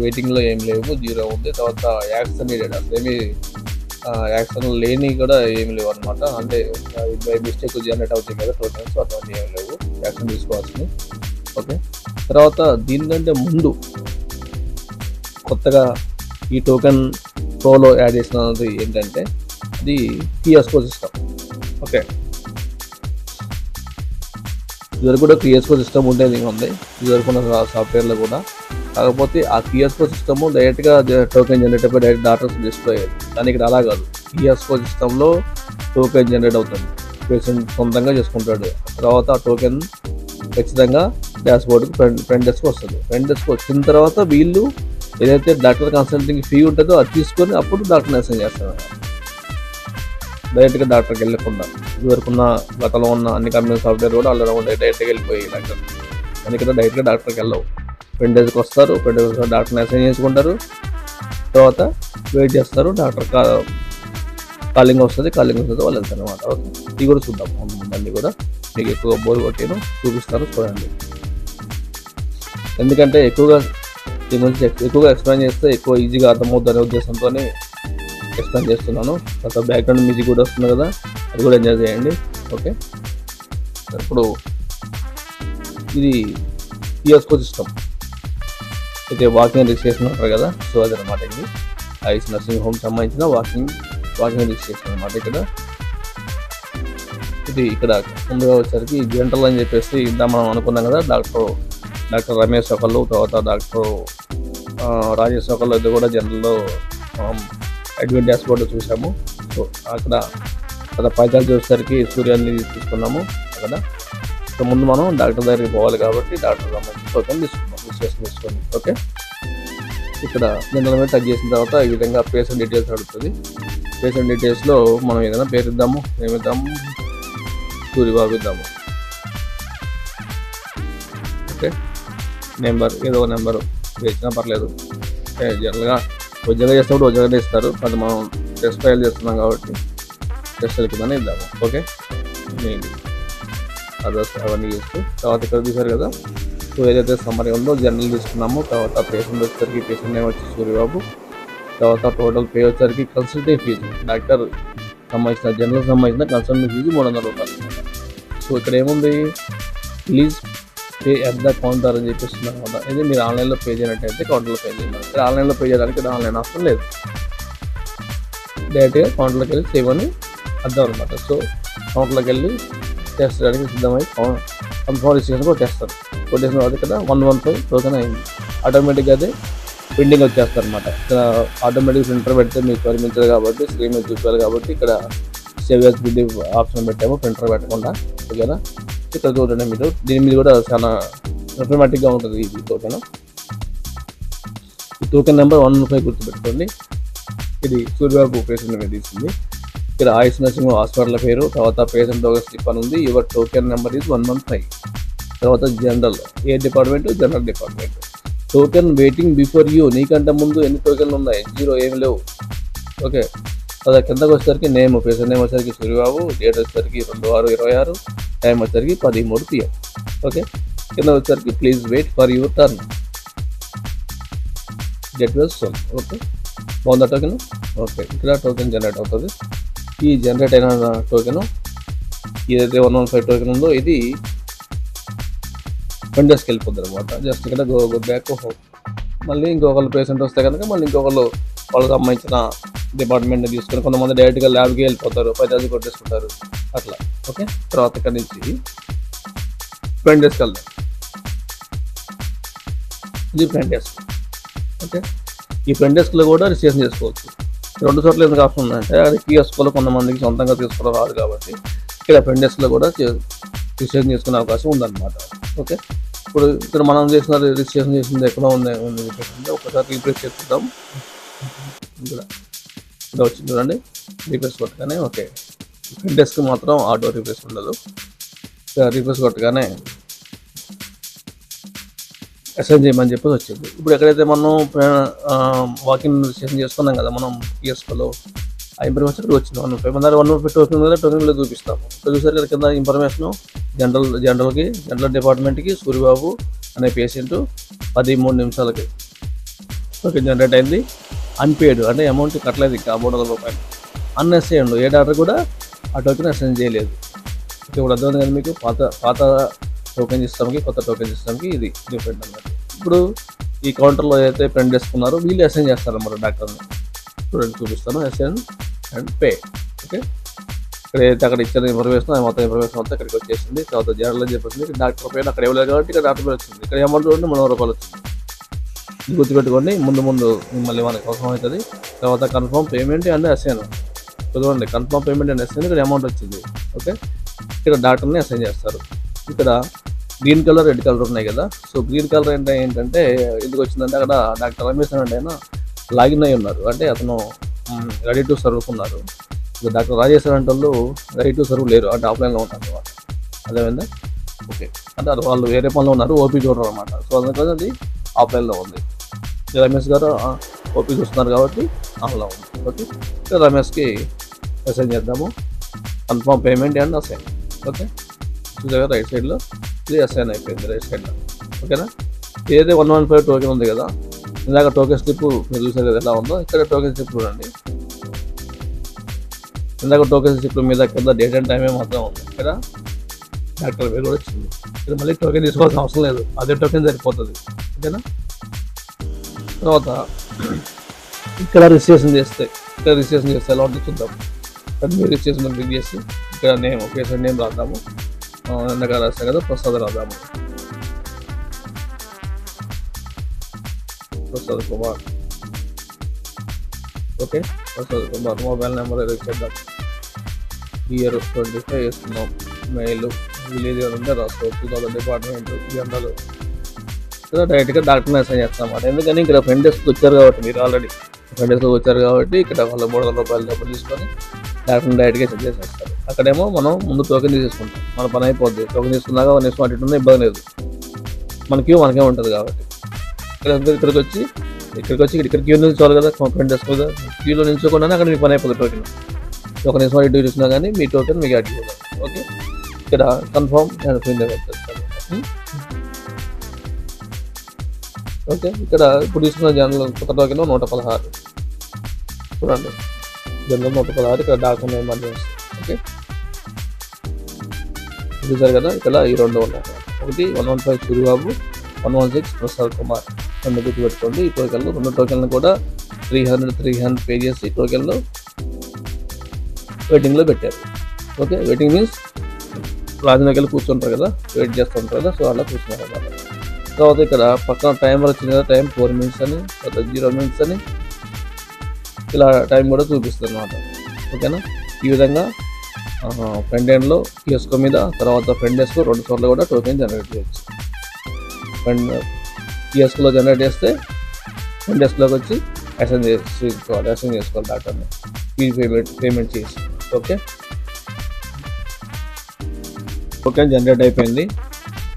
వెయిటింగ్లో ఏం లేవు, 0 ఉంది. తర్వాత యాక్షన్ నీడెడ్ అసలు ఏమి యాక్షన్ లేని కూడా ఏమి లేవు అనమాట. అంటే బై మిస్టేక్ జనరేట్ అవుతాయి కదా టోకెన్స్, అటువంటి ఏమి లేవు, యాక్షన్ తీసుకోవాల్సింది. ఓకే, తర్వాత దీనికంటే ముందు కొత్తగా ఈ టోకెన్ ప్రోలో యాడ్ చేసినది ఏంటంటే ఇది పిఎస్కో సిస్టమ్. ఓకే, ఇదివరకు కూడా పిఎస్కో సిస్టమ్ ఉండేది ఉంది ఇదివరకున్న సాఫ్ట్వేర్లో కూడా. కాకపోతే ఆ పిఎస్కో సిస్టమ్ డైరెక్ట్గా టోకెన్ జనరేట్ అయిపోయి డైరెక్ట్ డాటాస్ డిస్ప్లే అయ్యేది. కానీ ఇక్కడ అలా కాదు. పిఎస్కో సిస్టంలో టోకెన్ జనరేట్ అవుతుంది, పేషెంట్ సొంతంగా చేసుకుంటాడు. తర్వాత ఆ టోకెన్ ఖచ్చితంగా డాష్బోర్డ్కి ఫ్రంట్ డెస్క్ వస్తుంది. ఫ్రంట్ డెస్క్ వచ్చిన తర్వాత వీళ్ళు ఏదైతే డాక్టర్ కన్సల్టింగ్ ఫీ ఉంటుందో అది తీసుకొని అప్పుడు డాక్టర్ని అసైన్ చేస్తారు. డైరెక్ట్గా డాక్టర్కి వెళ్ళకుండా ఇదివరకున్న గతంలో ఉన్న అన్ని కంపెనీ సాఫ్ట్వేర్ కూడా అలా డైరెక్ట్గా వెళ్ళిపోయి డాక్టర్. కానీ ఇక్కడ డైరెక్ట్గా డాక్టర్కి వెళ్ళవు. ఫ్రంట్ డెస్క్ వస్తారు, ఫ్రంట్ డెస్క్ డాక్టర్ని అసైన్ చేసుకుంటారు. తర్వాత వెయిట్ చేస్తారు, డాక్టర్ కాలింగ్ వస్తుంది వాళ్ళు వెళ్తారు అనమాట. ఓకే, ఇది కూడా చూద్దాం. మళ్ళీ కూడా మీకు ఎక్కువ బోర్ కొట్టిను చూపిస్తారు, చూడండి. ఎందుకంటే ఎక్కువగా దీని గురించి ఎక్కువగా ఎక్స్ప్లెయిన్ చేస్తే ఎక్కువ ఈజీగా అర్థమవుతుంది అనే ఉద్దేశంతో ఎక్స్ప్లెయిన్ చేస్తున్నాను. తర్వాత బ్యాక్గ్రౌండ్ మ్యూజిక్ కూడా వస్తుంది కదా, అది కూడా ఎంజాయ్ చేయండి. ఓకే, ఇప్పుడు ఇది పిఎస్కో సిస్టమ్ అయితే వాకింగ్ రిజిస్ట్రేషన్ ఉంటారు కదా, సో అదనమాట. ఇది ఐస్ నర్సింగ్ హోమ్ సంబంధించిన వాకింగ్ రిజిస్ట్రేషన్ అనమాట. ఇది ఇక్కడ ముందుగా వచ్చేసరికి జనరల్ అని చెప్పేసి ఇందా మనం అనుకున్నాం కదా, డాక్టర్ రమేష్ ఒకళ్ళు, తర్వాత డాక్టర్ రాజేష్ ఒకళ్ళు, ఇది కూడా జనరల్లో అడ్మిట్ డాష్ బోర్డు చూసాము. సో అక్కడ పైతాలజీ వచ్చేసరికి సూర్యాన్ని తీసుకున్నాము అక్కడ. సో ముందు మనం డాక్టర్ దగ్గరికి పోవాలి కాబట్టి డాక్టర్ సంబంధించి టోకెన్ తీసుకున్నాం, రిజిస్ట్రేషన్ తీసుకొని. ఓకే, ఇక్కడ జనరల్ మీద టచ్ చేసిన తర్వాత ఈ విధంగా పేషెంట్ డీటెయిల్స్ అడుగుతుంది. పేషెంట్ డీటెయిల్స్లో మనం ఏదైనా పేరు ఇద్దాము, ఏమిద్దాము, సూరిబాబు ఇద్దాము. ఓకే, నెంబర్ ఏదో నెంబరు వేసినా పర్లేదు. జనరల్గా ఉద్యోగం చేసినప్పుడు ఉద్యోగం ఇస్తారు, అది మనం టెస్ట్ ఫైల్ చేస్తున్నాం కాబట్టి టెస్ట్ కిందనే ఇద్దాము. ఓకే, అడ్రస్ అవన్నీ చేస్తూ తర్వాత ఇక్కడ చూసారు కదా, సో ఏదైతే సమ్మరీ ఉందో జనరల్ తీసుకున్నాము. తర్వాత పేషెంట్ వచ్చేసరికి పేషెంట్ నేమ్ వచ్చి సూరిబాబు. తర్వాత టోటల్ పే వచ్చేసరికి కన్సల్టింగ్ ఫీజు డాక్టర్ సంబంధించిన జనరల్ సంబంధించిన కన్సల్టింగ్ ఫీజు 300 రూపాయలు. సో ఇక్కడ ఏముంది, please pay at the counter అని చెప్పిస్తున్నాను అనమాట. ఇది మీరు ఆన్లైన్లో పే చేయనట్టయితే కౌంటర్లో పే చేయాలి. ఇక్కడ ఆన్లైన్లో పే చేయడానికి ఇక్కడ ఆన్లైన్ ఆప్షన్ లేదు, డైరెక్ట్గా కౌంటర్లోకి వెళ్ళి సేవ్ అని అర్థం అనమాట. సో కౌంటర్లోకి వెళ్ళి టెస్ట్ చేయడానికి సిద్ధమై కన్ఫర్మ్ రిజిస్ట్రేషన్ కొట్టేస్తారు. కొట్టేసిన తర్వాత ఇక్కడ 115 టోకెన్ అయింది. ఆటోమేటిక్గా అదే ప్రింటింగ్ వచ్చేస్తారు అనమాట. ఇక్కడ ఆటోమేటిక్ ప్రింటర్ పెడితే మీకు పరిమించదు కాబట్టి స్క్రీన్ మీద చూపాలి కాబట్టి ఇక్కడ సేవ్ యాజ్ పీడిఎఫ్ ఆప్షన్ పెట్టాము, ప్రింటర్ పెట్టకుండా. ఓకేనా, ఇక్కడ చూడండి మీరు దీని మీద కూడా చాలా ఆటోమేటిక్గా ఉంటుంది ఈ టోకెన్. ఈ టోకెన్ నెంబర్ 115 గుర్తుపెట్టుకోండి. ఇది సూర్యబాబు పేషెంట్ మీద తీసుకుంది. ఇక్కడ ఆయుష్ నర్సింగ్ హాస్పిటల్ పేరు, తర్వాత పేషెంట్ టోకెన్ స్లిప్ అని ఉంది. Your token number is 115. తర్వాత general, A department, general department. Token waiting before you, నీకంటే ముందు ఎన్ని టోకెన్లు ఉన్నాయి, 0 ఏమి లేవు. ఓకే, అదే కిందకు వచ్చేసరికి నేమ్, పేషెంట్ నేమ్ వచ్చేసరికి సూర్యబాబు, డేట్ వచ్చేసరికి 2/6/26, టైం వచ్చేసరికి 13 PM. ఓకే, కింద వచ్చేసరికి please wait for your turn, get well soon. Okay, బాగుందా టోకెన్? ఓకే, ఇక్కడ టోకెన్ జనరేట్ అవుతుంది. ఈ జనరేట్ అయిన టోకెన్ ఏదైతే 115 టోకెన్ ఉందో ఇది విండోస్కి వెళ్ళిపోద్ది అనమాట. జస్ట్ ఇక్కడ గో బ్యాక్ హోమ్. మళ్ళీ ఇంకొకళ్ళు పేషెంట్ వస్తే కనుక మళ్ళీ ఇంకొకళ్ళు వాళ్ళకి సంబంధించిన డిపార్ట్మెంట్ని తీసుకొని, కొంతమంది డైరెక్ట్గా ల్యాబ్కి వెళ్ళిపోతారు, 10,000 కొట్టేసుకుంటారు అట్లా. ఓకే, తర్వాత ఇక్కడ నుంచి ఫ్రంట్ డెస్క్ వెళ్దాం. ఇది ఫ్రంట్ డెస్క్. ఓకే, ఈ ఫ్రంట్ డెస్క్లో కూడా రిజిస్ట్రేషన్ చేసుకోవచ్చు. 2 చోట్ల ఎందుకు ఆప్షన్ ఉందంటే అది పిఎస్కోలో కొంతమందికి సొంతంగా తీసుకోవడం రాదు కాబట్టి ఇక్కడ ఫ్రంట్ డెస్క్లో కూడా రిజిస్ట్రేషన్ చేసుకునే అవకాశం ఉందన్నమాట. ఓకే, ఇప్పుడు ఇక్కడ మనం చేసిన రిజిస్ట్రేషన్ చేసింది ఎక్కడ ఉంది ఒకసారి రీప్లేస్ చేసుకుందాం. ఇక్కడ వచ్చింది చూడండి, రీప్లేస్ కొట్టగానే ఓకే, ఫ్రంట్ డెస్క్ మాత్రం ఆటో రీప్లేస్ ఉండదు. రీప్లేస్ కొట్టగానే అసైన్ చేయమని చెప్పేసి వచ్చింది. ఇప్పుడు ఎక్కడైతే మనం వాకింగ్ రిజిస్ట్రేషన్ చేసుకున్నాం కదా మనం పిఎస్కోలో, ఆ ఇన్ఫర్మేషన్ ఇక్కడ వచ్చింది. 115 టోకెన్ కదా, టోకెన్లో చూపిస్తాము. ఇక్కడ చూసారు కదా కింద ఇన్ఫర్మేషను, జనరల్ డిపార్ట్మెంట్కి సూర్యబాబు అనే పేషెంట్ 13 నిమిషాలకి టోకెన్ జనరేట్ అయింది. అన్పేడ్ అంటే అమౌంట్ కట్టలేదు, ఇంకా 300 రూపాయలు. అన్అసైన్డ్, ఏ డాక్టర్ కూడా ఆ టోకెన్ అసైన్ చేయలేదు. ఇప్పుడు అర్థమైంది కదా మీకు, పాత టోకెన్ సిస్టమ్కి కొత్త టోకెన్ సిస్టమ్కి ఇది డిఫరెంట్ అన్నమాట. ఇప్పుడు ఈ కౌంటర్లో ఏదైతే ప్రింట్ చేసుకున్నారో వీళ్ళు అసైన్ చేస్తారన్నమాట డాక్టర్ని. చూడండి చూపిస్తాను, అసైన్ అండ్ పే. ఓకే, ఇక్కడ ఏదైతే అక్కడ ఇచ్చిన ఇన్ఫర్మేషన్ మొత్తం ఇన్ఫర్మేషన్ అంతా ఇక్కడికి వచ్చేసింది. తర్వాత జనరల్ అని చెప్పేసి డాక్టర్ పేరు అక్కడ ఇవ్వలేదు కాబట్టి ఇక్కడ డాక్టర్ పేరు వచ్చింది. ఇక్కడ అమౌంట్ చూడండి 300 రూపాయలు వచ్చింది. ఇది గుర్తుపెట్టుకోండి, ముందు మళ్ళీ మనకి అవసరం అవుతుంది. తర్వాత కన్ఫర్మ్ పేమెంట్ అండ్ అసైన్ చూడండి, కన్ఫర్మ్ పేమెంట్ అండ్ అసైన్ ఇక్కడ అమౌంట్ వచ్చింది. ఓకే, ఇక్కడ డాక్టర్ని అసైన్ చేస్తారు. ఇక్కడ గ్రీన్ కలర్, రెడ్ కలర్ ఉన్నాయి కదా. సో గ్రీన్ కలర్ అంటే ఏంటంటే ఎందుకు వచ్చిందంటే అక్కడ డాక్టర్ రమేష్ అంటే ఆయన లాగిన్ అయి ఉన్నారు, అంటే అతను రెడీ టు సర్వ్ ఉన్నారు. డాక్టర్ రాజేష్ అంటే వాళ్ళు రెడీ టు సర్వ్ లేరు, అంటే ఆఫ్లైన్లో ఉంటారు అనమాట. అదేమైందా? ఓకే, అంటే వాళ్ళు వేరే పనిలో ఉన్నారు, ఓపీ చూడరు అనమాట. సో అందుకని అది ఆఫ్లైన్లో ఉంది. రమేష్ గారు ఓపీ చూస్తున్నారు కాబట్టి ఆన్లో ఉంది. ఓకే, రమేష్కి అసైన్ చేద్దాము. Confirm payment and assign. Okay, చూసారా రైట్ సైడ్లో ఇది అసైన్ అయిపోయింది రైట్ సైడ్లో. ఓకేనా, ఏదైతే 115 టోకెన్ ఉంది కదా, ఇందాక టోకెన్ స్లిప్ మీరు చూసారు కదా ఎలా ఉందో, ఇక్కడ టోకెన్ స్లిప్ చూడండి. ఇందాక టోకెన్ రిసిప్ట్ మీద కింద డేట్ అండ్ టైమే మాత్రం ఉంది కదా, డాక్టర్ పేరు కూడా వచ్చింది. ఇక్కడ మళ్ళీ టోకెన్ తీసుకోవాల్సిన అవసరం లేదు, అదే టోకెన్ సరిపోతుంది. ఓకేనా. తర్వాత ఇక్కడ రిజిస్ట్రేషన్ చేస్తే ఎలా ఉంటుంది చూద్దాం. ఇక్కడ మీరు రిజిస్ట్రేషన్ క్లిక్ చేసి ఇక్కడ నేమ్ పేషెంట్ నేమ్ రాద్దాము. ఇందాక రాస్తాం కదా, ప్రసాద్ రాద్దాము. Prasad Kumar. Okay, Prasad Kumar. Mobile number ఏదో ఇచ్చేద్దాం. ఇయర్ 25 వేసుకున్నాం. మెయిల్ విలేజ్ ఉంటే రాసుకోవచ్చు. 2000 డిపార్ట్మెంట్ జనరల్. ఇక్కడ డైరెక్ట్గా డాక్టర్ని అసైన్ చేస్తాం అన్నమాట. ఎందుకని ఇక్కడ ఫ్రెండ్ డెస్క్ వచ్చారు కాబట్టి, మీరు ఆల్రెడీ ఫ్రెండ్ డెస్క్ వచ్చారు కాబట్టి ఇక్కడ వాళ్ళు 300 రూపాయలు డబ్బులు తీసుకొని డాక్టర్ని డైరెక్ట్గా చెక్ చేసేస్తారు. అక్కడేమో మనం ముందు టోకెన్ తీసేసుకుంటాం, మన పని అయిపోద్ది. టోకెన్ తీసుకున్నాక 1 నిమిషం అటు ఉన్నా ఇబ్బంది లేదు, మనకే ఉంటుంది కాబట్టి. ఇక్కడికి వచ్చి ఇక్కడ క్యూ నిల్చోవాలి కదా, ఫ్రెండ్ డెస్క్ మీద క్యూలో నిల్చోకుండానే అక్కడ మీ పని అయిపోతుంది. టోకెన్ 1 నిమిషం ఇటు చూసినా కానీ మీ టోకెన్ మీకు యాడ్ చేయాలి. ఓకే, ఇక్కడ కన్ఫర్మ్ నేను ప్రింట్ పెట్టేస్తాను. ఓకే, ఇక్కడ ఇప్పుడు తీసుకున్న జనరల్ కొత్త టోకెన్ 116 చూడండి. జనరల్ 116. ఇక్కడ డాక్టర్ ఎమర్జెన్సీ. ఓకే, చూసారు కదా, ఇక్కడ ఈ 2 ఉన్నాయి. ఒకటి 115 సూరిబాబు, 116 ప్రసాద్ కుమార్. 2 గుర్తుపెట్టుకోండి. ఈ టోకెన్లు 2 టోకెన్లు కూడా 300 పే చేసి టోకెన్లు వెయిటింగ్లో పెట్టారు. ఓకే, వెయిటింగ్ మీన్స్ లాజిన్లోకి వెళ్ళి కూర్చుంటారు కదా, వెయిట్ చేస్తుంటారు కదా, సో అలా కూర్చున్నారు అన్నమాట. తర్వాత ఇక్కడ పక్కన టైమర్ వచ్చింది కదా, టైం 4 minutes అని, తర్వాత 0 minutes అని ఇలా టైం కూడా చూపిస్తుంది అన్నమాట. ఓకేనా. ఈ విధంగా ఫ్రంట్ ఎండ్లో కియోస్కో మీద, తర్వాత ఫ్రంట్ డెస్క్ 2 చోట్ల కూడా టోకెన్ జనరేట్ చేయొచ్చు. కియోస్కోలో జనరేట్ చేస్తే ఫ్రంట్ డెస్క్లోకి వచ్చి అసైన్ చేసుకోవాలి డాక్టర్ని పేమెంట్ చేసి. ఓకే, టోకెన్ జనరేట్ అయిపోయింది.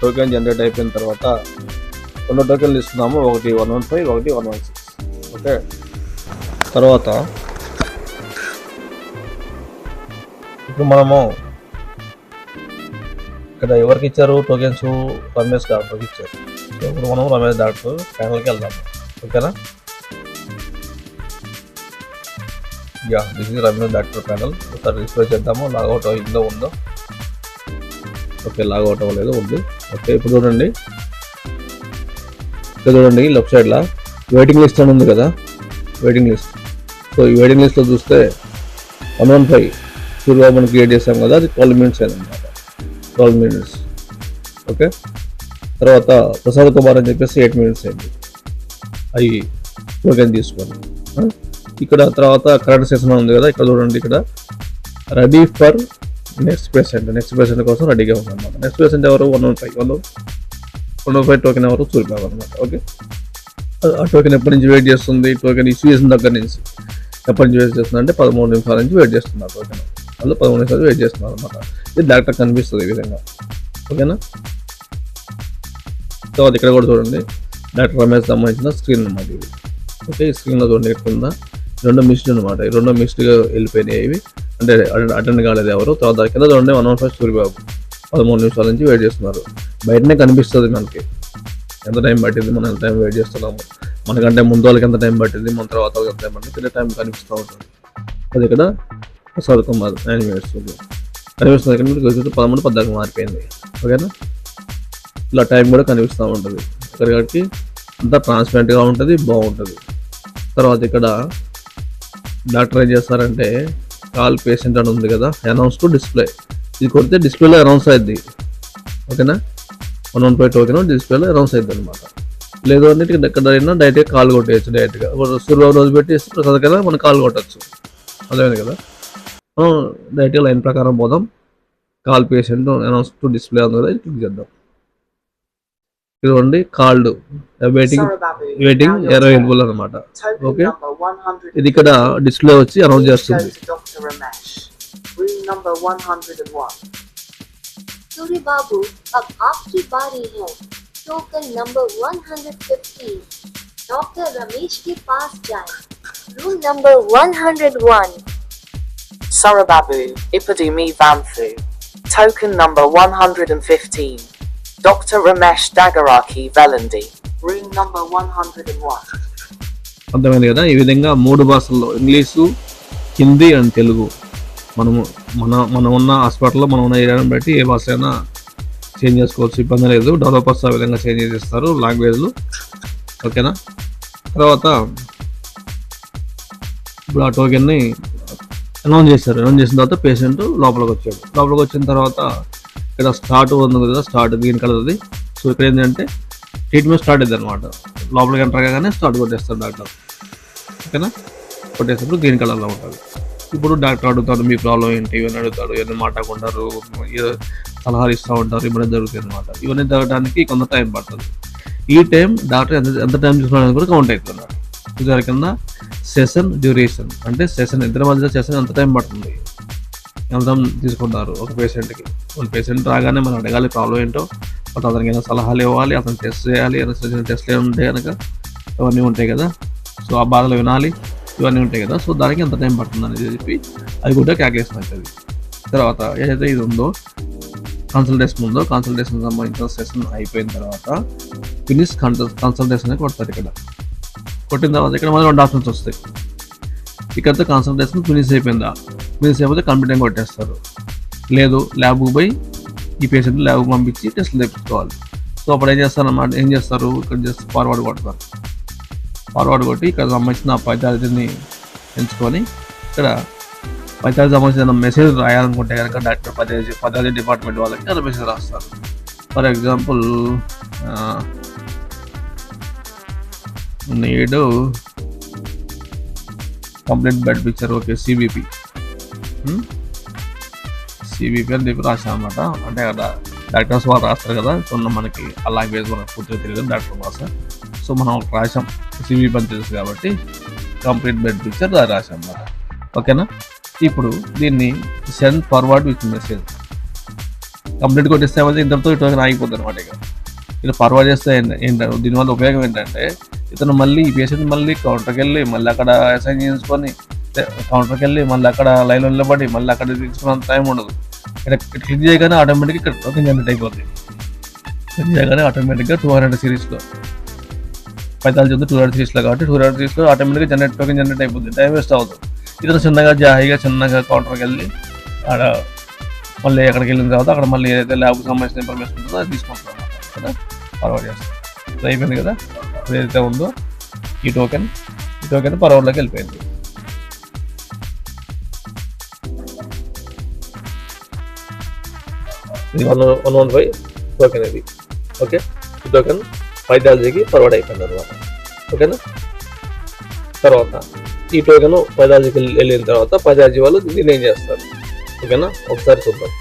టోకెన్ జనరేట్ అయిపోయిన తర్వాత 2 టోకెన్లు ఇస్తున్నాము, ఒకటి 115, ఒకటి 116. ఓకే, తర్వాత ఇప్పుడు మనము ఇక్కడ ఎవరికి ఇచ్చారు టోకెన్స్? రమేష్ డాక్టర్కి ఇచ్చారు. సో ఇప్పుడు మనం రమేష్ డాక్టర్ ప్యానల్కి వెళ్దాము. ఓకేనా. This is Ramesh doctor panel. ఒకసారి రిజిస్టర్ చేద్దాము. లాగౌట్ అయిందో ఉందో. ఓకే, లాగౌట్ అవ్వలేదు, ఉంది. ఓకే, ఇప్పుడు చూడండి, ఇక్కడ చూడండి లెఫ్ట్ సైడ్లో వెయిటింగ్ లిస్ట్ అని ఉంది కదా, వెయిటింగ్ లిస్ట్. సో ఈ వెయిటింగ్ లిస్ట్లో చూస్తే 115 సూరిబాబు మనం క్రియేట్ చేసాం కదా, అది 12 minutes అయిందన్నమాట. 12 minutes. ఓకే, తర్వాత ప్రసాద్ కుమార్ అని చెప్పేసి 8 minutes అయింది. అవి టోకెన్ తీసుకోండి. ఇక్కడ తర్వాత కరెంట్ సెషన్ ఉంది కదా, ఇక్కడ చూడండి, ఇక్కడ రెడీ ఫర్ నెక్స్ట్ పేషెంట్ కోసం రెడీగా ఉందన్నమాట. నెక్స్ట్ పేషెంట్ ఎవరు? 115 టోకెన్ ఎవరు? సూరిబాబు అనమాట. ఓకే, ఆ టోకెన్ ఎప్పటి నుంచి వెయిట్ చేస్తుంది? టోకెన్ ఇష్యూ చేసిన దగ్గర నుంచి ఎప్పటి నుంచి వెయిట్ చేస్తుంది అంటే 13 నిమిషాల నుంచి వెయిట్ చేస్తున్నారు. టోకెన్ వాళ్ళు 13 నిమిషాలు వెయిట్ చేస్తున్నారు అనమాట. ఇది డాక్టర్ కనిపిస్తుంది ఈ విధంగా. ఓకేనా. తర్వాత ఇక్కడ కూడా చూడండి, డాక్టర్ రమేష్ సంబంధించిన స్క్రీన్ అన్నమాట ఇది. ఓకే, ఈ స్క్రీన్లో చూడండి, ఎట్లుందా 2 మిస్డ్ అనమాట. ఈ 2 మిస్డ్గా వెళ్ళిపోయినాయి ఇవి, అంటే అటెండ్ కాలేదు ఎవరు. తర్వాత కింద చూడండి 115 సూరిబాబు 13 నిమిషాల నుంచి వెయిట్ చేస్తున్నారు. బయటనే కనిపిస్తుంది మనకి ఎంత టైం పట్టింది, మనం ఎంత టైం వెయిట్ చేస్తున్నాము, మనకంటే ముందు వాళ్ళకి ఎంత టైం పట్టింది, మన తర్వాత వాళ్ళకి ఎంత టైం పట్టింది, ఇక్కడ టైం కనిపిస్తూ ఉంటుంది. అది ఇక్కడ ప్రసాద్ కుమార్ 9 minutes కనిపిస్తుంది. ఇక్కడ మీకు 13, 14 మారిపోయింది. ఓకేనా. ఇలా టైం కూడా కనిపిస్తూ ఉంటుంది. ఇక్కడికి అంతా ట్రాన్స్పరెంట్గా ఉంటుంది, బాగుంటుంది. తర్వాత ఇక్కడ డాక్టర్ ఏం చేస్తారంటే కాల్ పేషెంట్ అని ఉంది కదా, అనౌన్స్ టు డిస్ప్లే. ఇది కొడితే డిస్ప్లేలో అనౌన్స్ అయింది. ఓకేనా. 115 టోకెన్ డిస్ప్లేలో అనౌన్స్ అయింది అనమాట. లేదు అంటే ఎక్కడైనా డైరెక్ట్గా కాల్ కొట్టేయచ్చు. డైరెక్ట్గా సూరిబాబు రోజు పెట్టి ప్రసాద్ కదా మనం కాల్ కొట్టచ్చు. అదేమైంది కదా, మనం డైరెక్ట్గా లైన్ ప్రకారం పోదాం. Call patient announce to display ఉంది కదా, క్లిక్ చేద్దాం. ఇదిగోండి కాల్డ్ వెయిటింగ్ అవైలబుల్ అనమాట. ఓకే, ఇది ఇక్కడ డిస్ప్లే వచ్చి అనౌన్స్ చేస్తుంది. सूरी बाबू, अब आपकी बारी है. Token number 115. डॉक्टर रमेश के पास जाएं. Room number 101. Sarababu, Ipadu Vamfu. Token number 115. Dr. Ramesh Dagaraki Velandi. Room number 101. అర్థమైంది కదా. ఈ విధంగా 3 భాషల్లో ఇంగ్లీషు, హిందీ అండ్ తెలుగు మనం ఉన్న హాస్పిటల్లో మనం ఉన్న ఏరియాని బట్టి ఏ భాష అయినా చేంజ్ చేసుకోవచ్చు, ఇబ్బంది లేదు. డెవలపర్స్ ఆ విధంగా చేంజ్ చేస్తారు లాంగ్వేజ్లు. ఓకేనా. తర్వాత ఇప్పుడు ఆ టోకెన్ని అనౌన్స్ చేశారు. అనౌన్స్ చేసిన తర్వాత పేషెంట్ లోపలికి వచ్చాడు. లోపలికి వచ్చిన తర్వాత ఇక్కడ స్టార్ట్ ఉంది కదా, స్టార్ట్ గ్రీన్ కలర్ది. సో ఇక్కడ ఏంటంటే ట్రీట్మెంట్ స్టార్ట్ అయింది అనమాట. లోపలికి ఎంటర్ కాగానే స్టార్ట్ కొట్టేస్తారు డాక్టర్. ఓకేనా. కొట్టేసినప్పుడు గ్రీన్ కలర్లో ఉంటుంది. ఇప్పుడు డాక్టర్ అడుగుతాడు మీ ప్రాబ్లం ఏంటి, ఇవన్నీ అడుగుతాడు, ఇవన్నీ మాట్లాడుకుంటారు, సలహాలు ఇస్తూ ఉంటారు, ఇవన్నీ జరుగుతాయి అనమాట. ఇవన్నీ జరగడానికి కొంత టైం పడుతుంది. ఈ టైం డాక్టర్ ఎంత టైం చూసుకోవడానికి కూడా కౌంట్ అవుతున్నారు. దాని కింద సెషన్ డ్యూరేషన్, అంటే సెషన్ ఇద్దరి మధ్య సెషన్ ఎంత టైం పడుతుంది, ఎంత టైం తీసుకుంటారు ఒక పేషెంట్కి. ఒక పేషెంట్ రాగానే మనం అడగాలి ప్రాబ్లం ఏంటో, అతనికి ఏమైనా సలహాలు ఇవ్వాలి, అతను టెస్ట్ చేయాలి, టెస్ట్లు ఏమైనా ఉంటాయి కనుక అవన్నీ ఉంటాయి కదా. సో ఆ బాధలు వినాలి, ఇవన్నీ ఉంటాయి కదా. సో దానికి ఎంత టైం పడుతుంది అనేది చెప్పి అది కూడా క్యాల్కులేషన్ అవుతుంది. తర్వాత ఏదైతే ఇది ఉందో కన్సల్టేషన్ ఉందో, కన్సల్టేషన్ సంబంధించిన సెషన్ అయిపోయిన తర్వాత ఫినిష్ కన్సల్టేషన్ అని కొడతారు. ఇక్కడ కొట్టిన తర్వాత ఇక్కడ మళ్ళీ 2 ఆప్షన్స్ వస్తాయి. ఇక్కడతో కన్సల్టేషన్ ఫినిష్ అయిపోయిందా, ఫినిష్ అయిపోతే కంప్లీట్ కొట్టేస్తారు. లేదు ల్యాబ్కి పోయి ఈ పేషెంట్ ల్యాబ్కి పంపించి టెస్ట్లు తెప్పించుకోవాలి. సో అప్పుడు ఏం చేస్తారు ఇక్కడ జస్ట్ ఫార్వర్డ్ కొడతారు. ఫార్వర్డ్ కొట్టి ఇక్కడ సంబంధించిన పైథాలజీని ఎంచుకొని ఇక్కడ పైథాలజీ సంబంధించిన మెసేజ్ రాయాలనుకుంటే కనుక డాక్టర్ పైథాలజీ డిపార్ట్మెంట్ వాళ్ళకి అలా మెసేజ్ రాస్తారు. For example need complete bed picture, okay CBP అని చెప్పి రాసాం అనమాట. అంటే అక్కడ డాక్టర్స్ వాళ్ళు రాస్తారు కదా, సో మనకి ఆ లాంగ్వేజ్ మనకు పూర్తిగా తెలియదు డాక్టర్ భాష. సో మనం రాసాం సిబిపి అని తెలుసు కాబట్టి కంప్లీట్ బెడ్ పిక్చర్ రాసాం అన్నమాట. ఓకేనా. ఇప్పుడు దీన్ని send forward with message complete కొట్టిస్తే ఇంతటితో ఇటు ఆగిపోతుంది అనమాట. ఇలా ఫార్వర్డ్ చేస్తే ఏంటంటే దీనివల్ల ఉపయోగం ఏంటంటే ఇతను మళ్ళీ ఈ పేషెంట్ మళ్ళీ కౌంటర్కి వెళ్ళి మళ్ళీ అక్కడ అసైన్ చేసుకొని కౌంటర్కి వెళ్ళి మళ్ళీ అక్కడ లైన్లో నిలబడి మళ్ళీ అక్కడ తీసుకున్నంత టైం ఉండదు. ఇక్కడ క్లిక్ చేయగానే ఆటోమేటిక్గా ఇక్కడ టోకెన్ జనరేట్ అయిపోతుంది. క్లిక్ చేయగానే ఆటోమేటిక్గా 200 సిరీస్లో పైథాలజీ ఉంది 200 సిరీస్లో కాబట్టి 200 సిరీస్లో ఆటోమేటిక్గా టోకెన్ జనరేట్ అయిపోతుంది. టైం వేస్ట్ అవుతుంది. ఇతను చిన్నగా కౌంటర్కి వెళ్ళి అక్కడ మళ్ళీ ఎక్కడికి వెళ్ళిన తర్వాత అక్కడ మళ్ళీ ఏదైతే ల్యాబ్కి సంబంధించిన ఇన్ఫర్మేషన్ ఉంటుందో అది తీసుకుంటాం కదా, ఫార్వర్డ్ చేస్తాం. అది అయిపోయింది కదా. ఏదైతే ఉందో ఈ టోకెన్ ఫార్వర్డ్లోకి వెళ్ళిపోయింది. ఇది 115 టోకెన్ ఇది. ఓకే. ఈ టోకెన్ పైథాలజీకి ఫార్వర్డ్ అయిపోయింది అనమాట. ఓకేనా. తర్వాత ఈ టోకెన్ పైథాలజీకి వెళ్ళిన తర్వాత పైథాలజీ వాళ్ళు దీన్ని ఏం చేస్తారు, ఓకేనా, ఒకసారి చూద్దాం.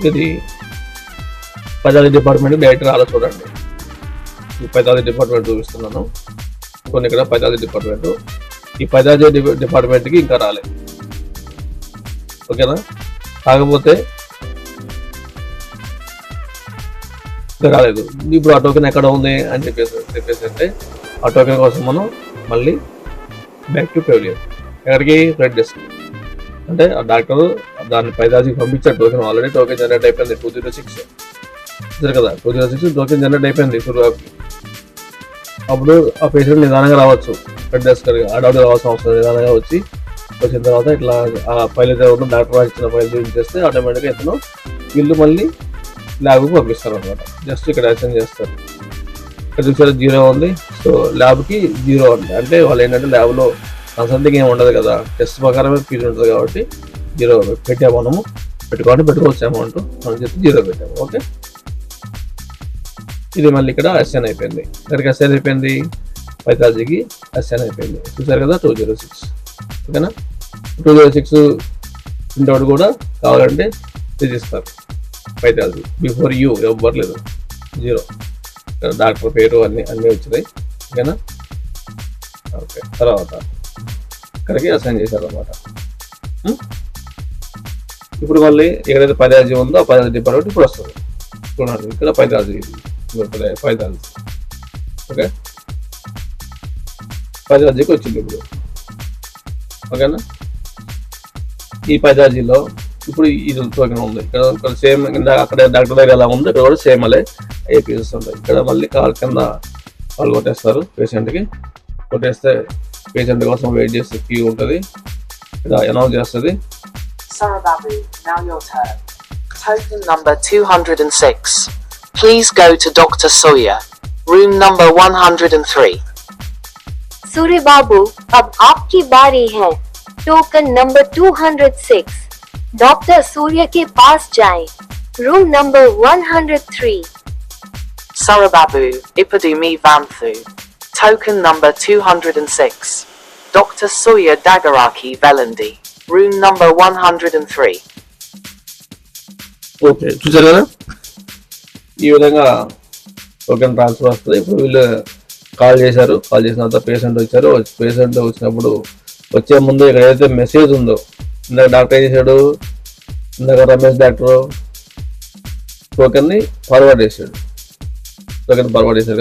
ఇది పైథాలజీ డిపార్ట్మెంట్ డైరెక్ట్ రాలో చూడండి. ఈ పైథాలజీ డిపార్ట్మెంట్ చూపిస్తున్నాను. కొన్ని ఇక్కడ పైథాలజీ డిపార్ట్మెంట్, ఈ పైథాలజీ డిపార్ట్మెంట్కి ఇంకా రాలేదు. ఓకేనా. కాకపోతే రాలేదు. ఇప్పుడు ఆ టోకెన్ ఎక్కడ ఉంది అని చెప్పేసి అంటే ఆ టోకెన్ కోసం మనం మళ్ళీ బ్యాక్ టు పెవిలియన్. ఎక్కడికి ఫ్లడ్ డెస్క్. అంటే ఆ డాక్టర్ దాన్ని పైథాలజీకి పంపించాడు. టోకెన్ ఆల్రెడీ టోకెన్ జనరేట్ అయిపోయింది 206 కదా. 206 టోకెన్ జనరేట్ అయిపోయింది ఫుర్వాకి. అప్పుడు ఆ పేషెంట్ నిదానంగా రావచ్చు ఫ్లడ్ డెస్క్. ఆడవాడు రావాల్సిన అవసరం నిదానంగా వచ్చిన తర్వాత ఇట్లా ఆ ఫైల్ అయితే ఉందో డాక్టర్ ఇచ్చిన ఫైల్ చూపించేస్తే ఆటోమేటిక్గా ఇతను వీళ్ళు మళ్ళీ ల్యాబ్కి పంపిస్తారు అనమాట. జస్ట్ ఇక్కడ అసైన్ చేస్తారు. ఇక్కడ చూసారు 0 ఉంది. సో ల్యాబ్కి 0 ఉంది. అంటే వాళ్ళు ఏంటంటే ల్యాబ్లో కన్సల్టింగ్ ఏమి ఉండదు కదా, టెస్ట్ ప్రకారమే ఫీజు ఉంటుంది కాబట్టి 0 పెట్టాము. మనము పెట్టుకోవచ్చు అమౌంట్ మనం చెప్పి 0 పెట్టాము. ఓకే. ఇది మళ్ళీ ఇక్కడ అసైన్ అయిపోయింది. ఇక్కడికి అసైన్ అయిపోయింది పైథాలజీకి అసైన్ అయిపోయింది. చూసారు కదా 206. ఓకేనా. 206 ప్రింట్అవుట్ కూడా కావాలంటే తీసిస్తారు. పైథాలజీ బిఫోర్ యూ ఎవ్వరు లేదు, 0. డాక్టర్ పేరు అన్నీ వచ్చినాయి. ఓకేనా. ఓకే. తర్వాత ఇక్కడికి అసైన్ చేశారు అనమాట. ఇప్పుడు మళ్ళీ ఎక్కడైతే పైథాలజీ ఉందో ఆ పైథాలజీ డిపార్ట్మెంట్ ఇప్పుడు వస్తుంది. చూడండి ఇక్కడ పైథాలజీ. ఓకే. పైథాలజీకి వచ్చింది ఇప్పుడు. ఓకేనా. ఈ పైథాలజీలో ఇప్పుడు ఇది టోకెన్ ఉంది. ఇక్కడ సేమ్ అక్కడ డాక్టర్ దగ్గర ఎలా ఉంది ఇక్కడ కూడా సేమ్ అలే ఏ పీసెస్ ఉంటాయి. ఇక్కడ మళ్ళీ కాల్ కింద కాల్ కొట్టేస్తారు పేషెంట్కి. కొట్టేస్తే పేషెంట్ కోసం వెయిట్ చేస్తే క్యూ ఉంటుంది, ఇలా అనౌన్స్ చేస్తుంది. Sarababu, now your turn. Token number 206. Please go to Dr. Sawyer, room number 103. सूर्य बाबू, अब आपकी बारी है. Token number 206. डॉक्टर सूर्य के पास जाएं. Room number 103. Sarababu, Ipadu me Vanthu. Token number 206. Dr. Sawyer Dagaraki Velandi, room number 103. Okay, చూసారు కదా, ఈ విధంగా టోకెన్ ట్రాన్స్ఫర్ వస్తుంది. ఇప్పుడు వీళ్ళు కాల్ చేశారు, కాల్ చేసిన తర్వాత పేషెంట్ వచ్చారు. పేషెంట్ వచ్చినప్పుడు వచ్చే ముందు ఇక్కడ ఏదైతే మెసేజ్ ఉందో, ఇందాక డాక్టర్ ఏం చేశాడు, ఇందాక రమేష్ డాక్టర్ టోకెన్ని ఫార్వర్డ్ చేశాడు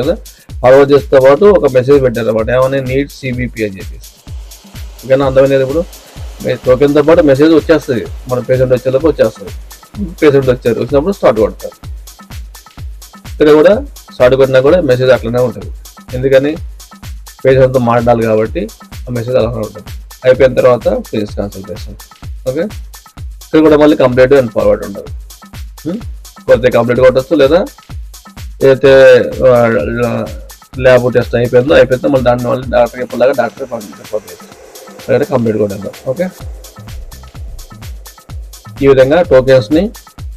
కదా. ఫార్వర్డ్ చేస్తే పాటు ఒక మెసేజ్ పెట్టారు అన్నమాట, ఏమని నీడ్ సిబిపి అని చెప్పేసి. ఓకేనా, అర్థమైనది. ఇప్పుడు టోకెన్తో పాటు మెసేజ్ వచ్చేస్తుంది, మన పేషెంట్ వచ్చేటప్పుడు వచ్చేస్తుంది. పేషెంట్ వచ్చినప్పుడు స్టార్ట్ కొడతారు. ఇక్కడ కూడా స్టార్ట్ కొట్టినా కూడా మెసేజ్ అట్లనే ఉంటుంది, ఎందుకని పేషెంట్తో మాట్లాడాలి కాబట్టి ఆ మెసేజ్ అలానే ఉంటుంది. అయిపోయిన తర్వాత ఫిజిక్స్ కన్సల్టేషన్. ఓకే, ఇక్కడ కూడా మళ్ళీ కంప్లీట్ అండ్ ఫార్వర్డ్ ఉంటుంది. కొడితే కంప్లీట్ కొట్టచ్చు, లేదా ఏదైతే ల్యాబ్ టెస్ట్ అయిపోయిందో మళ్ళీ దాన్ని మళ్ళీ డాక్టర్కి చెప్పలాగా డాక్టర్ పంపించకపోతే అక్కడ కంప్లీట్ కొట్టేద్దాం. ఓకే, ఈ విధంగా టోకెన్స్ని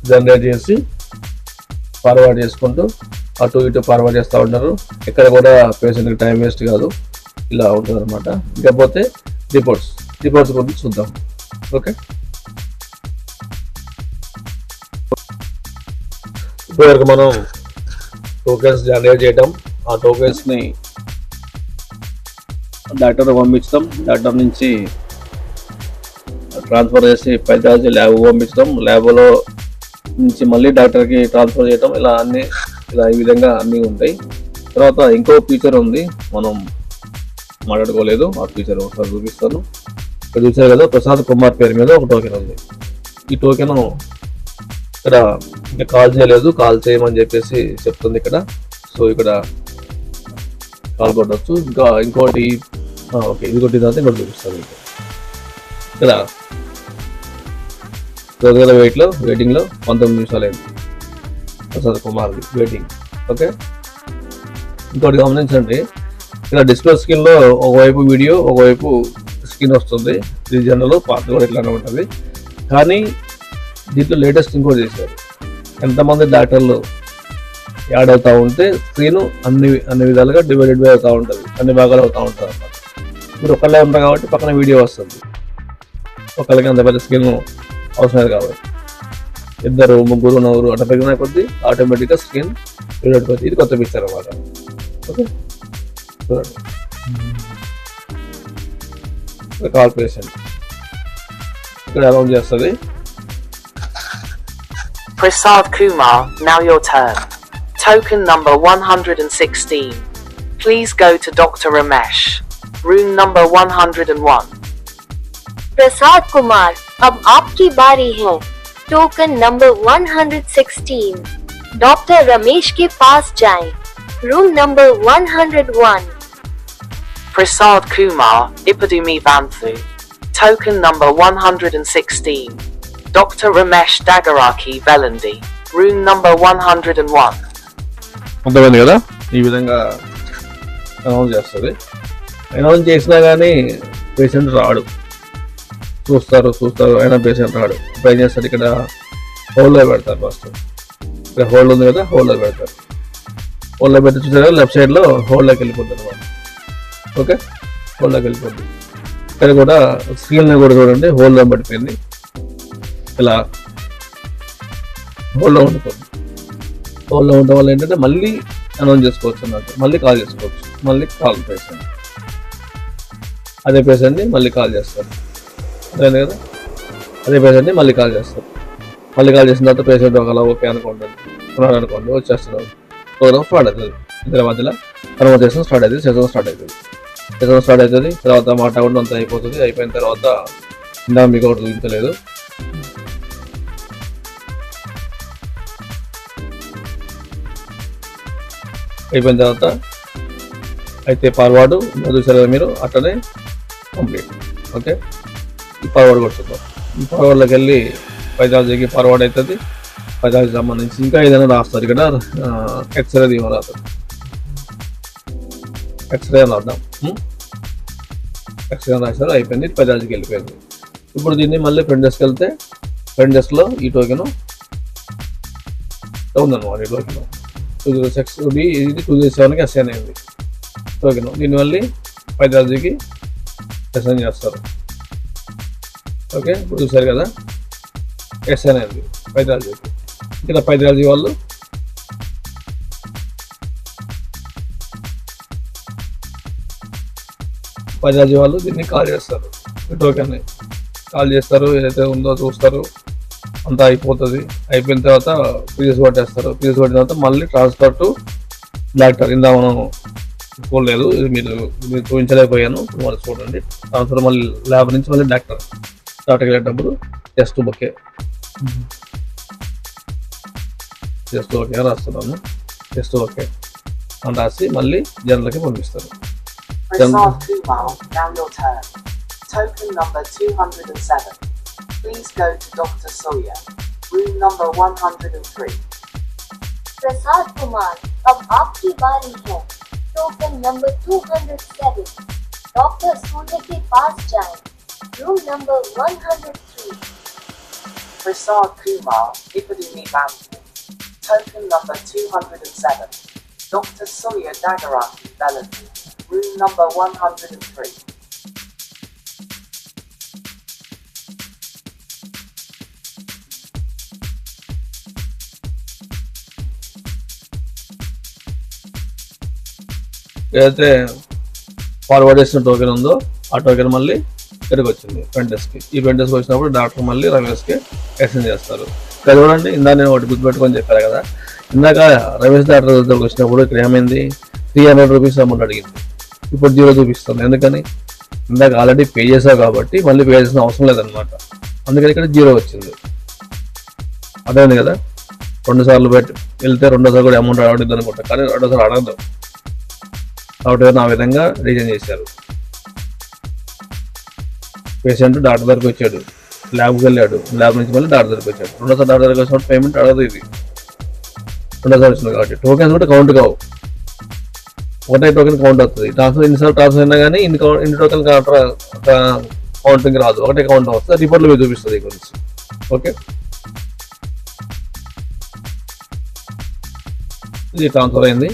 జనరేట్ చేసి ఫార్వర్డ్ చేసుకుంటూ అటు ఇటు ఫార్వర్డ్ చేస్తూ ఉంటారు. ఇక్కడ కూడా పేషెంట్కి టైం వేస్ట్ కాదు, ఇలా ఉంటుంది అనమాట. ఇకపోతే రిపోర్ట్స్ గురించి చూద్దాం. ఓకే, ఇప్పటివరకు మనం టోకెన్స్ జనరేట్ చేయడం, ఆ టోకెన్స్ని డాక్టర్ పంపించడం, డాక్టర్ నుంచి ట్రాన్స్ఫర్ చేసి పైథాలజీ ల్యాబ్ పంపించడం, ల్యాబ్లో నుంచి మళ్ళీ డాక్టర్కి ట్రాన్స్ఫర్ చేయడం, ఇలా ఈ విధంగా అన్నీ ఉంటాయి. తర్వాత ఇంకో ఫీచర్ ఉంది, మనం మాట్లాడుకోలేదు, ఆ ఫీచర్ ఒకసారి చూపిస్తాను. ఇక్కడ చూసారు కదా, ప్రసాద్ కుమార్ పేరు మీద ఒక టోకెన్ ఉంది. ఈ టోకెన్ ఇక్కడ ఇంకా కాల్ చేయలేదు, కాల్ చేయమని చెప్పేసి చెప్తుంది ఇక్కడ. సో ఇక్కడ కాల్ కొట్టచ్చు. ఇంకోటి ఓకే, ఇది కొట్టిన తర్వాత ఇక్కడ చూపిస్తాను. ఇక్కడ 2000 వెయిటింగ్లో 19 నిమిషాలు అయింది ప్రసాద్ కుమార్ వెయిటింగ్. ఓకే, ఇంకోటి గమనించండి, ఇక్కడ డిస్ప్లే స్క్రీన్లో ఒకవైపు వీడియో, ఒకవైపు స్క్రీన్ వస్తుంది. ఇది జనరల్ పాత కూడా ఇట్లానే ఉంటుంది. కానీ దీంట్లో లేటెస్ట్ ఇంకోటి చేశారు, ఎంతమంది డాక్టర్లు యాడ్ అవుతూ ఉంటే స్క్రీన్ అన్ని విధాలుగా డివైడెడ్ బై అవుతూ ఉంటుంది, అన్ని భాగాలు అవుతూ ఉంటుంది అన్నమాట. ఇప్పుడు ఒకళ్ళే ఉంటారు కాబట్టి పక్కన వీడియో వస్తుంది, ఒకళ్ళకి అంత పెద్ద స్క్రీన్ అవసరం లేదు కాబట్టి. 2, 3, 4 అట్లా పెరిగిన కొద్దీ ఆటోమేటిక్గా స్క్రీన్ డివైడ్ అవుతుంది. ఇది కొత్త పిక్చర్ అన్నమాట. ఓకే, చూడండి, కాల్ పేషెంట్ ఇక్కడ అనౌన్స్ చేస్తుంది. Prasad Kumar, now your turn. Token number 116. Please go to Dr. Ramesh, room number 101. प्रसाद कुमार, अब आपकी बारी है. Token number 116. डॉक्टर रमेश के पास जाएं. Room number 101. Prasad Kumar, Ipadu me Vanthu. Token number 116. Dr. Ramesh Dagaraki Velandi, room number 101. అర్థమైంది కదా, ఈ విధంగా అనౌన్స్ చేస్తుంది. అనౌన్స్ చేసినా కానీ పేషెంట్ రాడు, చూస్తారు అయినా పేషెంట్ రాడు. ఇప్పుడు ఏం చేస్తారు, ఇక్కడ హోల్డ్లో పెడతారు. ఫస్ట్ ఇక్కడ హోల్డ్ ఉంది కదా, హోల్డ్లో పెడతారు. హోల్డ్లో పెట్టి చూసారు లెఫ్ట్ సైడ్లో హోల్డ్లోకి వెళ్ళిపోతుంది అనమాట. ఓకే, హోల్డ్లోకి వెళ్ళిపోతుంది. ఇక్కడ కూడా స్క్రీన్ కూడా చూడండి, హోల్డ్లో పడిపోయింది. ఇలా హోల్డ్లో ఉండిపోతుంది. హోల్డ్లో ఉండడం వల్ల ఏంటంటే మళ్ళీ అనౌన్స్ చేసుకోవచ్చు అన్నట్టు, మళ్ళీ కాల్ చేసుకోవచ్చు. మళ్ళీ కాల్ పేషెంట్, అదే పేషెంట్ని మళ్ళీ కాల్ చేస్తారు. అదే కదా, అదే పేషెంట్ని మళ్ళీ కాల్ చేస్తారు. మళ్ళీ కాల్ చేసిన తర్వాత పేషెంట్ ఒకలా ఓకే అనుకోండి, ఉన్నాడు అనుకోండి, వచ్చేస్తున్నారు. ప్రోగ్రామ్ స్టార్ట్ అవుతుంది. ఇద్దరి మధ్యలో కన్వర్సేషన్ స్టార్ట్ అవుతుంది, సెషన్ స్టార్ట్ అవుతుంది. తర్వాత మాట్లాడడం అంతా అయిపోతుంది. అయిపోయిన తర్వాత ఇందా మీకు ఒకటి చూపించలేదు, అయిపోయిన తర్వాత అయితే ఫార్వర్డ్ చూసారు కదా మీరు, అట్లనే కంప్లీట్. ఓకే, ఈ ఫార్వర్డ్ కొడుతున్నాం. ఈ ఫార్వర్డ్లోకి వెళ్ళి పైథాలజీకి ఫార్వర్డ్ అవుతుంది. పైథాలజీ సంబంధించి ఇంకా ఏదైనా రాస్తారు. ఇక్కడ ఎక్స్రే తీయమని రాస్తారు. ఎక్స్రే అని రాద్దాం. ఎక్స్రే రాశారు, అయిపోయింది. పైథాలజీకి వెళ్ళిపోయింది. ఇప్పుడు దీన్ని మళ్ళీ ఫ్రంట్ డెస్క్కి వెళ్తే ఫ్రంట్ డెస్క్లో ఈ టోకెన్ ఉందన్నమాట. ఈ టోకెన్ 206 ఇది 207కి అసైన్ అయింది టోకెన్. దీన్ని మళ్ళీ పైథాలజీకి అసైన్ చేస్తారు. ఓకే, ఇప్పుడు చూసారు కదా అసైన్ అయింది పైథాలజీకి. ఇక్కడ పైథాలజీ వాళ్ళు దీన్ని కాల్ చేస్తారు. ఈ టోకెన్ని కాల్ చేస్తారు, ఏదైతే ఉందో చూస్తారు, అంతా అయిపోతుంది. అయిపోయిన తర్వాత పీరియస్ పట్టేస్తారు. పీరియస్ పట్టిన తర్వాత మళ్ళీ ట్రాన్స్ఫర్ టు డాక్టర్. ఇందా మనం చూడలేదు, ఇది మీరు చూపించలేకపోయాను. మళ్ళీ చూడండి. ట్రాన్స్ఫర్ మళ్ళీ ల్యాబ్ నుంచి మళ్ళీ డాక్టర్కి వెళ్ళేటప్పుడు టెస్ట్ ఓకే రాస్తున్నాను. టెస్ట్ ఓకే అని రాసి మళ్ళీ జనరల్కి పంపిస్తారు. Prasad Kumar, now your turn. Token number 207. Please go to Dr. Sawyer, room number 103. प्रसाद कुमार, अब आपकी बारी है। Token number 207। डॉक्टर सूर्य के पास जाएं। Room number 103। Prasad Kumar, Ippadini Bamboo. Token number 207. Dr. Sawyer Dagaraki, Bellevue, room number 103. ఏదైతే forward చేసిన token ఉందో ఆ టోకెన్ మళ్ళీ తిరిగి వచ్చింది ఫ్రంట్ డెస్క్కి. ఈ ఫ్రంట్ డెస్క్ వచ్చినప్పుడు డాక్టర్ మళ్ళీ రమేష్కి ఎక్స్చేంజ్ చేస్తారు. ఇక్కడ చూడండి, ఇందాక నేను ఒకటి గుర్తుపెట్టుకొని చెప్పాను కదా, ఇందాక రమేష్ డాక్టర్ దగ్గరకు వచ్చినప్పుడు ఇక్కడ ఏమైంది, 300 రూపీస్ అమౌంట్ అడిగింది. ఇప్పుడు 0 చూపిస్తుంది. ఎందుకని? ఇందాక ఆల్రెడీ పే చేసావు కాబట్టి మళ్ళీ పే చేసిన అవసరం లేదనమాట. అందుకని ఇక్కడ 0 వచ్చింది. అర్థమైంది కదా? 2 సార్లు వెళ్తే 2వ సారి కూడా అమౌంట్ అడుగుద్ది అనుకుంటా, కానీ 2వ సారి అడగదు కాబట్టి ఆ విధంగా రీజన్ చేశారు. పేషెంట్ డాక్టర్ దగ్గరికి వచ్చాడు, ల్యాబ్కి వెళ్ళాడు, ల్యాబ్ నుంచి మళ్ళీ డాక్టర్ దగ్గరికి వచ్చాడు. 2వ సారి డాక్టర్ దగ్గరికి వచ్చినప్పుడు పేమెంట్ అడగదు. ఇది 2వ సారి వచ్చింది కాబట్టి టోకెన్స్ కూడా కౌంట్ కావు. ఒకటే టోకెన్ కౌంట్ అవుతుంది. ట్రాన్స్ఫర్ ఎన్నిసార్లు ట్రాన్స్ఫర్ అయినా కానీ ఇన్ని టోకెన్ కౌంటింగ్ రాదు. ఒకటే కౌంట్ వస్తుంది. రిపోర్ట్లో మీరు చూపిస్తుంది గురించి. ఓకే, ఇది ట్రాన్స్ఫర్ అయింది.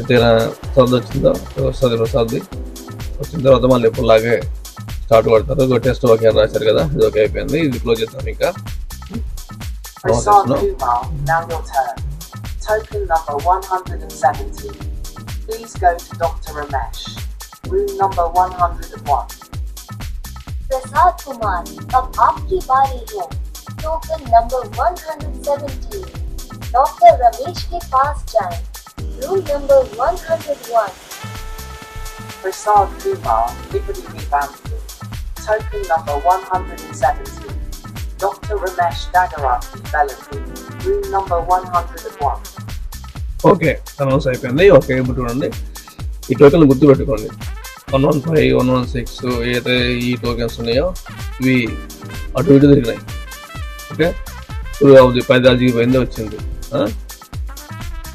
తీరా సర్ది వచ్చిందో సర్ది వచ్చిన తర్వాత మళ్ళీ ఎప్పుడులాగే స్టార్ట్ కొడతారు. టెస్ట్ ఓకే అని రాశారు కదా, ఇది ఓకే అయిపోయింది. ఇది క్లోజ్ చేద్దాం. ఇంకా Prasad Kumar, now your turn. Token number 170. Please go to Dr. Ramesh, room number 101. प्रसाद कुमार, अब आपकी बारी है। Token number 117। डॉक्टर रमेश के पास जाएं। Room number 101। Prasad Kumar, Ippadini Bamboo. Token number 170. Dr. Ramesh Dagaraki, Bellevue, room number 101. Okay, announce అయిపోయింది. Okay, ఇప్పుడు చూడండి, ఈ టోకెన్ గుర్తుపెట్టుకోండి. 115, 116 ఏదైతే ఈ టోకెన్స్ ఉన్నాయో ఇవి అటు ఇటు తిరిగినాయి. ఓకే, ఇప్పుడు పైథాలజీకి పోయింది వచ్చింది.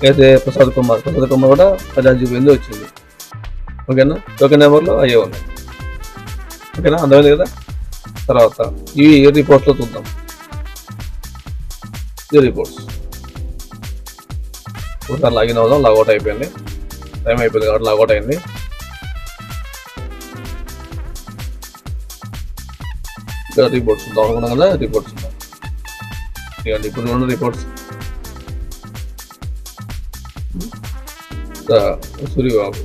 అయితే ప్రసాద్ కుమార్ కూడా పైథాలజీకి పోయింది వచ్చింది. ఓకేనా? టోకెన్ నెంబర్లో అయ్యే ఉన్నాయి. ఓకేనా? అర్థమైంది కదా? తర్వాత ఇవి రిపోర్ట్స్లో చూద్దాం. ఇది రిపోర్ట్స్. ఒకసారి లాగిన్ అవుదాం. లాగౌట్ అయిపోయింది. టైం అయిపోయింది కాబట్టి లాగౌట్ అయింది. ఇక్కడ రిపోర్ట్స్ చూద్దాం అనుకున్నాం కదా, రిపోర్ట్స్ ఉంటాం. ఇవ్వండి ఇప్పుడు ఉన్న రిపోర్ట్స్. సూరిబాబు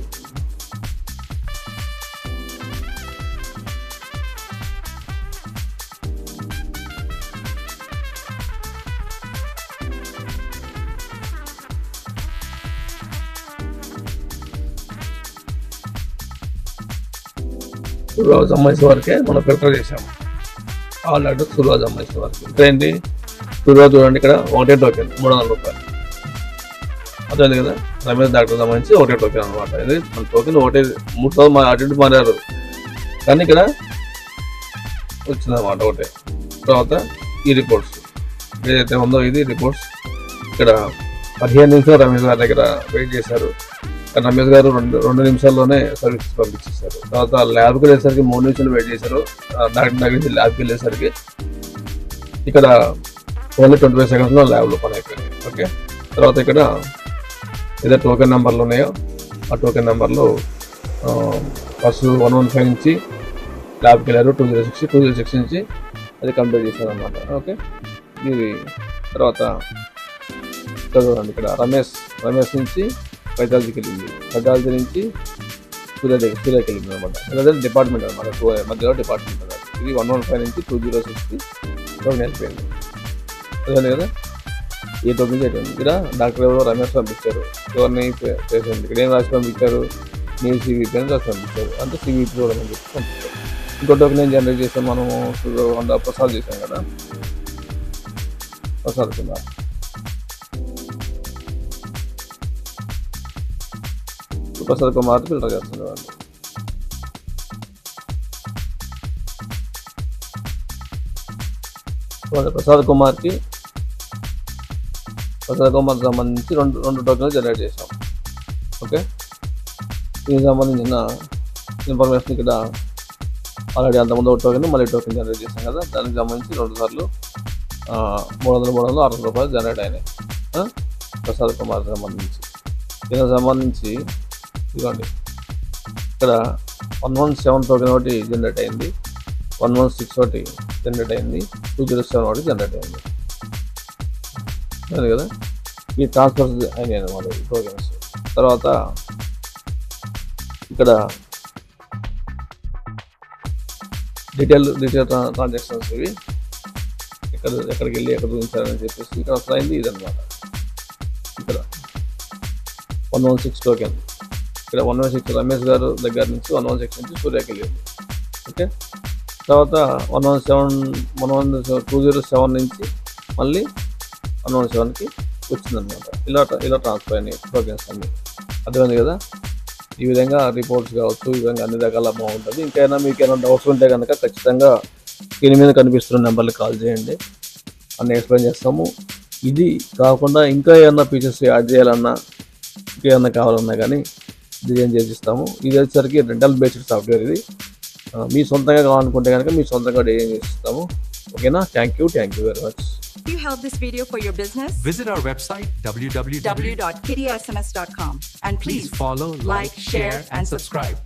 సంబంధించిన వరకే మనం ఫిల్టర్ చేసాము. ఆల్రెడీ సులువు సంబంధించిన వరకు. ఇక్కడ ఏంటి, చూడగా చూడండి ఇక్కడ ఒకటే టోకెన్ 300 రూపాయలు. అర్థమైంది కదా, రమేష్ డాక్టర్ సంబంధించి ఒకటే టోకెన్ అనమాట. ఇది మన టోకెన్ ఒకటే 3 సార్లు అటు ఇటు మారారు కానీ ఇక్కడ వచ్చిందన్నమాట ఒకటే. తర్వాత ఈ రిపోర్ట్స్ ఏదైతే ఉందో ఇది రిపోర్ట్స్. ఇక్కడ 15 నిమిషాలు రమేష్ గారి దగ్గర వెయిట్ చేశారు. కానీ రమేష్ గారు రెండు నిమిషాల్లోనే సర్వీస్ పంపించేశారు. తర్వాత ల్యాబ్కి వెళ్ళేసరికి 3 నిమిషాలు వెయిట్ చేశారు. డాక్టర్ దగ్గర ల్యాబ్కి వెళ్ళేసరికి ఇక్కడ ఓన్లీ 25 సెకండ్స్లో ల్యాబ్లో పని అయిపోయింది. ఓకే, తర్వాత ఇక్కడ ఏదో టోకెన్ నెంబర్లు ఉన్నాయో ఆ టోకెన్ నెంబర్లో ఫస్ట్ 115 నుంచి ల్యాబ్కి వెళ్ళారు. 206 నుంచి అది కంప్లీట్ చేశారు అన్నమాట. ఓకే, ఇది తర్వాత చూడండి ఇక్కడ రమేష్ నుంచి పైథాలజీకి వెళ్ళింది, పైథాలజీ నుంచి సూర్యకి వెళ్ళింది అనమాట. లేదా డిపార్ట్మెంట్ అనమాట, మధ్యలో డిపార్ట్మెంట్ అన్నమాట. ఇది 115 నుంచి 206కి టోకెన్ వెళ్ళిపోయింది. అదే కదా ఏ టోకెన్ చేయడం. ఇక్కడ డాక్టర్ ఎవరో రమేష్ పంపించారు. ఎవరిని పేషెంట్ ఇక్కడ ఏం రాసి పంపించారు, నీ సివిపి అని రాసి పంపించారు. అంటే సివిపి కూడా అని చెప్పి పంపించారు. ఇంకో టోకెన్ ఏం జనరేట్ చేస్తాం మనము, ప్రసాద్ చేసాం కదా, ప్రసాద్ కుమార్. ప్రసాద్ కుమార్ ఫిల్టర్ చేస్తున్నారు వాళ్ళు. ప్రసాద్ కుమార్ సంబంధించి రెండు టోకెన్లు జనరేట్ చేసాం. ఓకే, దీనికి సంబంధించిన ఇన్ఫర్మేషన్ ఇక్కడ ఆల్రెడీ అంతకుముందు ఒక టోకెన్ మళ్ళీ టోకెన్ జనరేట్ చేసాం కదా, దానికి సంబంధించి 2 సార్లు 300 60 రూపాయలు జనరేట్ అయినాయి ప్రసాద్ కుమార్ సంబంధించి. దీనికి సంబంధించి ఇదిగోండి ఇక్కడ 117 టోకెన్ ఒకటి జనరేట్ అయింది, 116 ఒకటి జనరేట్ అయింది, 207 ఒకటి జనరేట్ అయింది. అదే కదా, ఈ ట్రాన్స్ఫర్స్ అయినాయి అన్నమాట ఈ టోకెన్స్. తర్వాత ఇక్కడ డీటెయిల్ ట్రాన్సాక్షన్స్ ఇవి ఎక్కడికి వెళ్ళి ఎక్కడ చూపించారని చెప్పేసి ఇక్కడ అసలు అయింది ఇదన్నమాట. ఇక్కడ 116 టోకెన్, ఇక్కడ 116 రమేష్ గారు దగ్గర నుంచి 116 నుంచి సూర్యకి వెళ్ళింది. ఓకే, తర్వాత 207 నుంచి మళ్ళీ 117కి వచ్చిందనమాట. ఇలా ట్రాన్స్ఫర్ అయినాయి టోకెన్స్ అన్నీ. అర్థమైంది కదా, ఈ విధంగా రిపోర్ట్స్ కావచ్చు, ఈ విధంగా అన్ని రకాల బాగుంటుంది. ఇంకైనా మీకు ఏమైనా డౌట్స్ ఉంటే కనుక ఖచ్చితంగా స్క్రీన్ మీద కనిపిస్తున్న నెంబర్కి కాల్ చేయండి, అన్నీ ఎక్స్ప్లెయిన్ చేస్తాము. ఇది కాకుండా ఇంకా ఏమన్నా ఫీచర్స్ యాడ్ చేయాలన్నా ఇంకేమన్నా కావాలన్నా కానీ డిజైన్ చేసిస్తాము. ఇది వచ్చేసరికి రెంటల్ బేస్డ్ సాఫ్ట్వేర్. ఇది మీ సొంతంగా కావాలనుకుంటే కనుక మీ సొంతంగా డిజైన్ చేసిస్తాము. ఓకేనా, thank you very much. If you help this video for your business, visit our website www.kittysms.com and please follow, like, share and subscribe.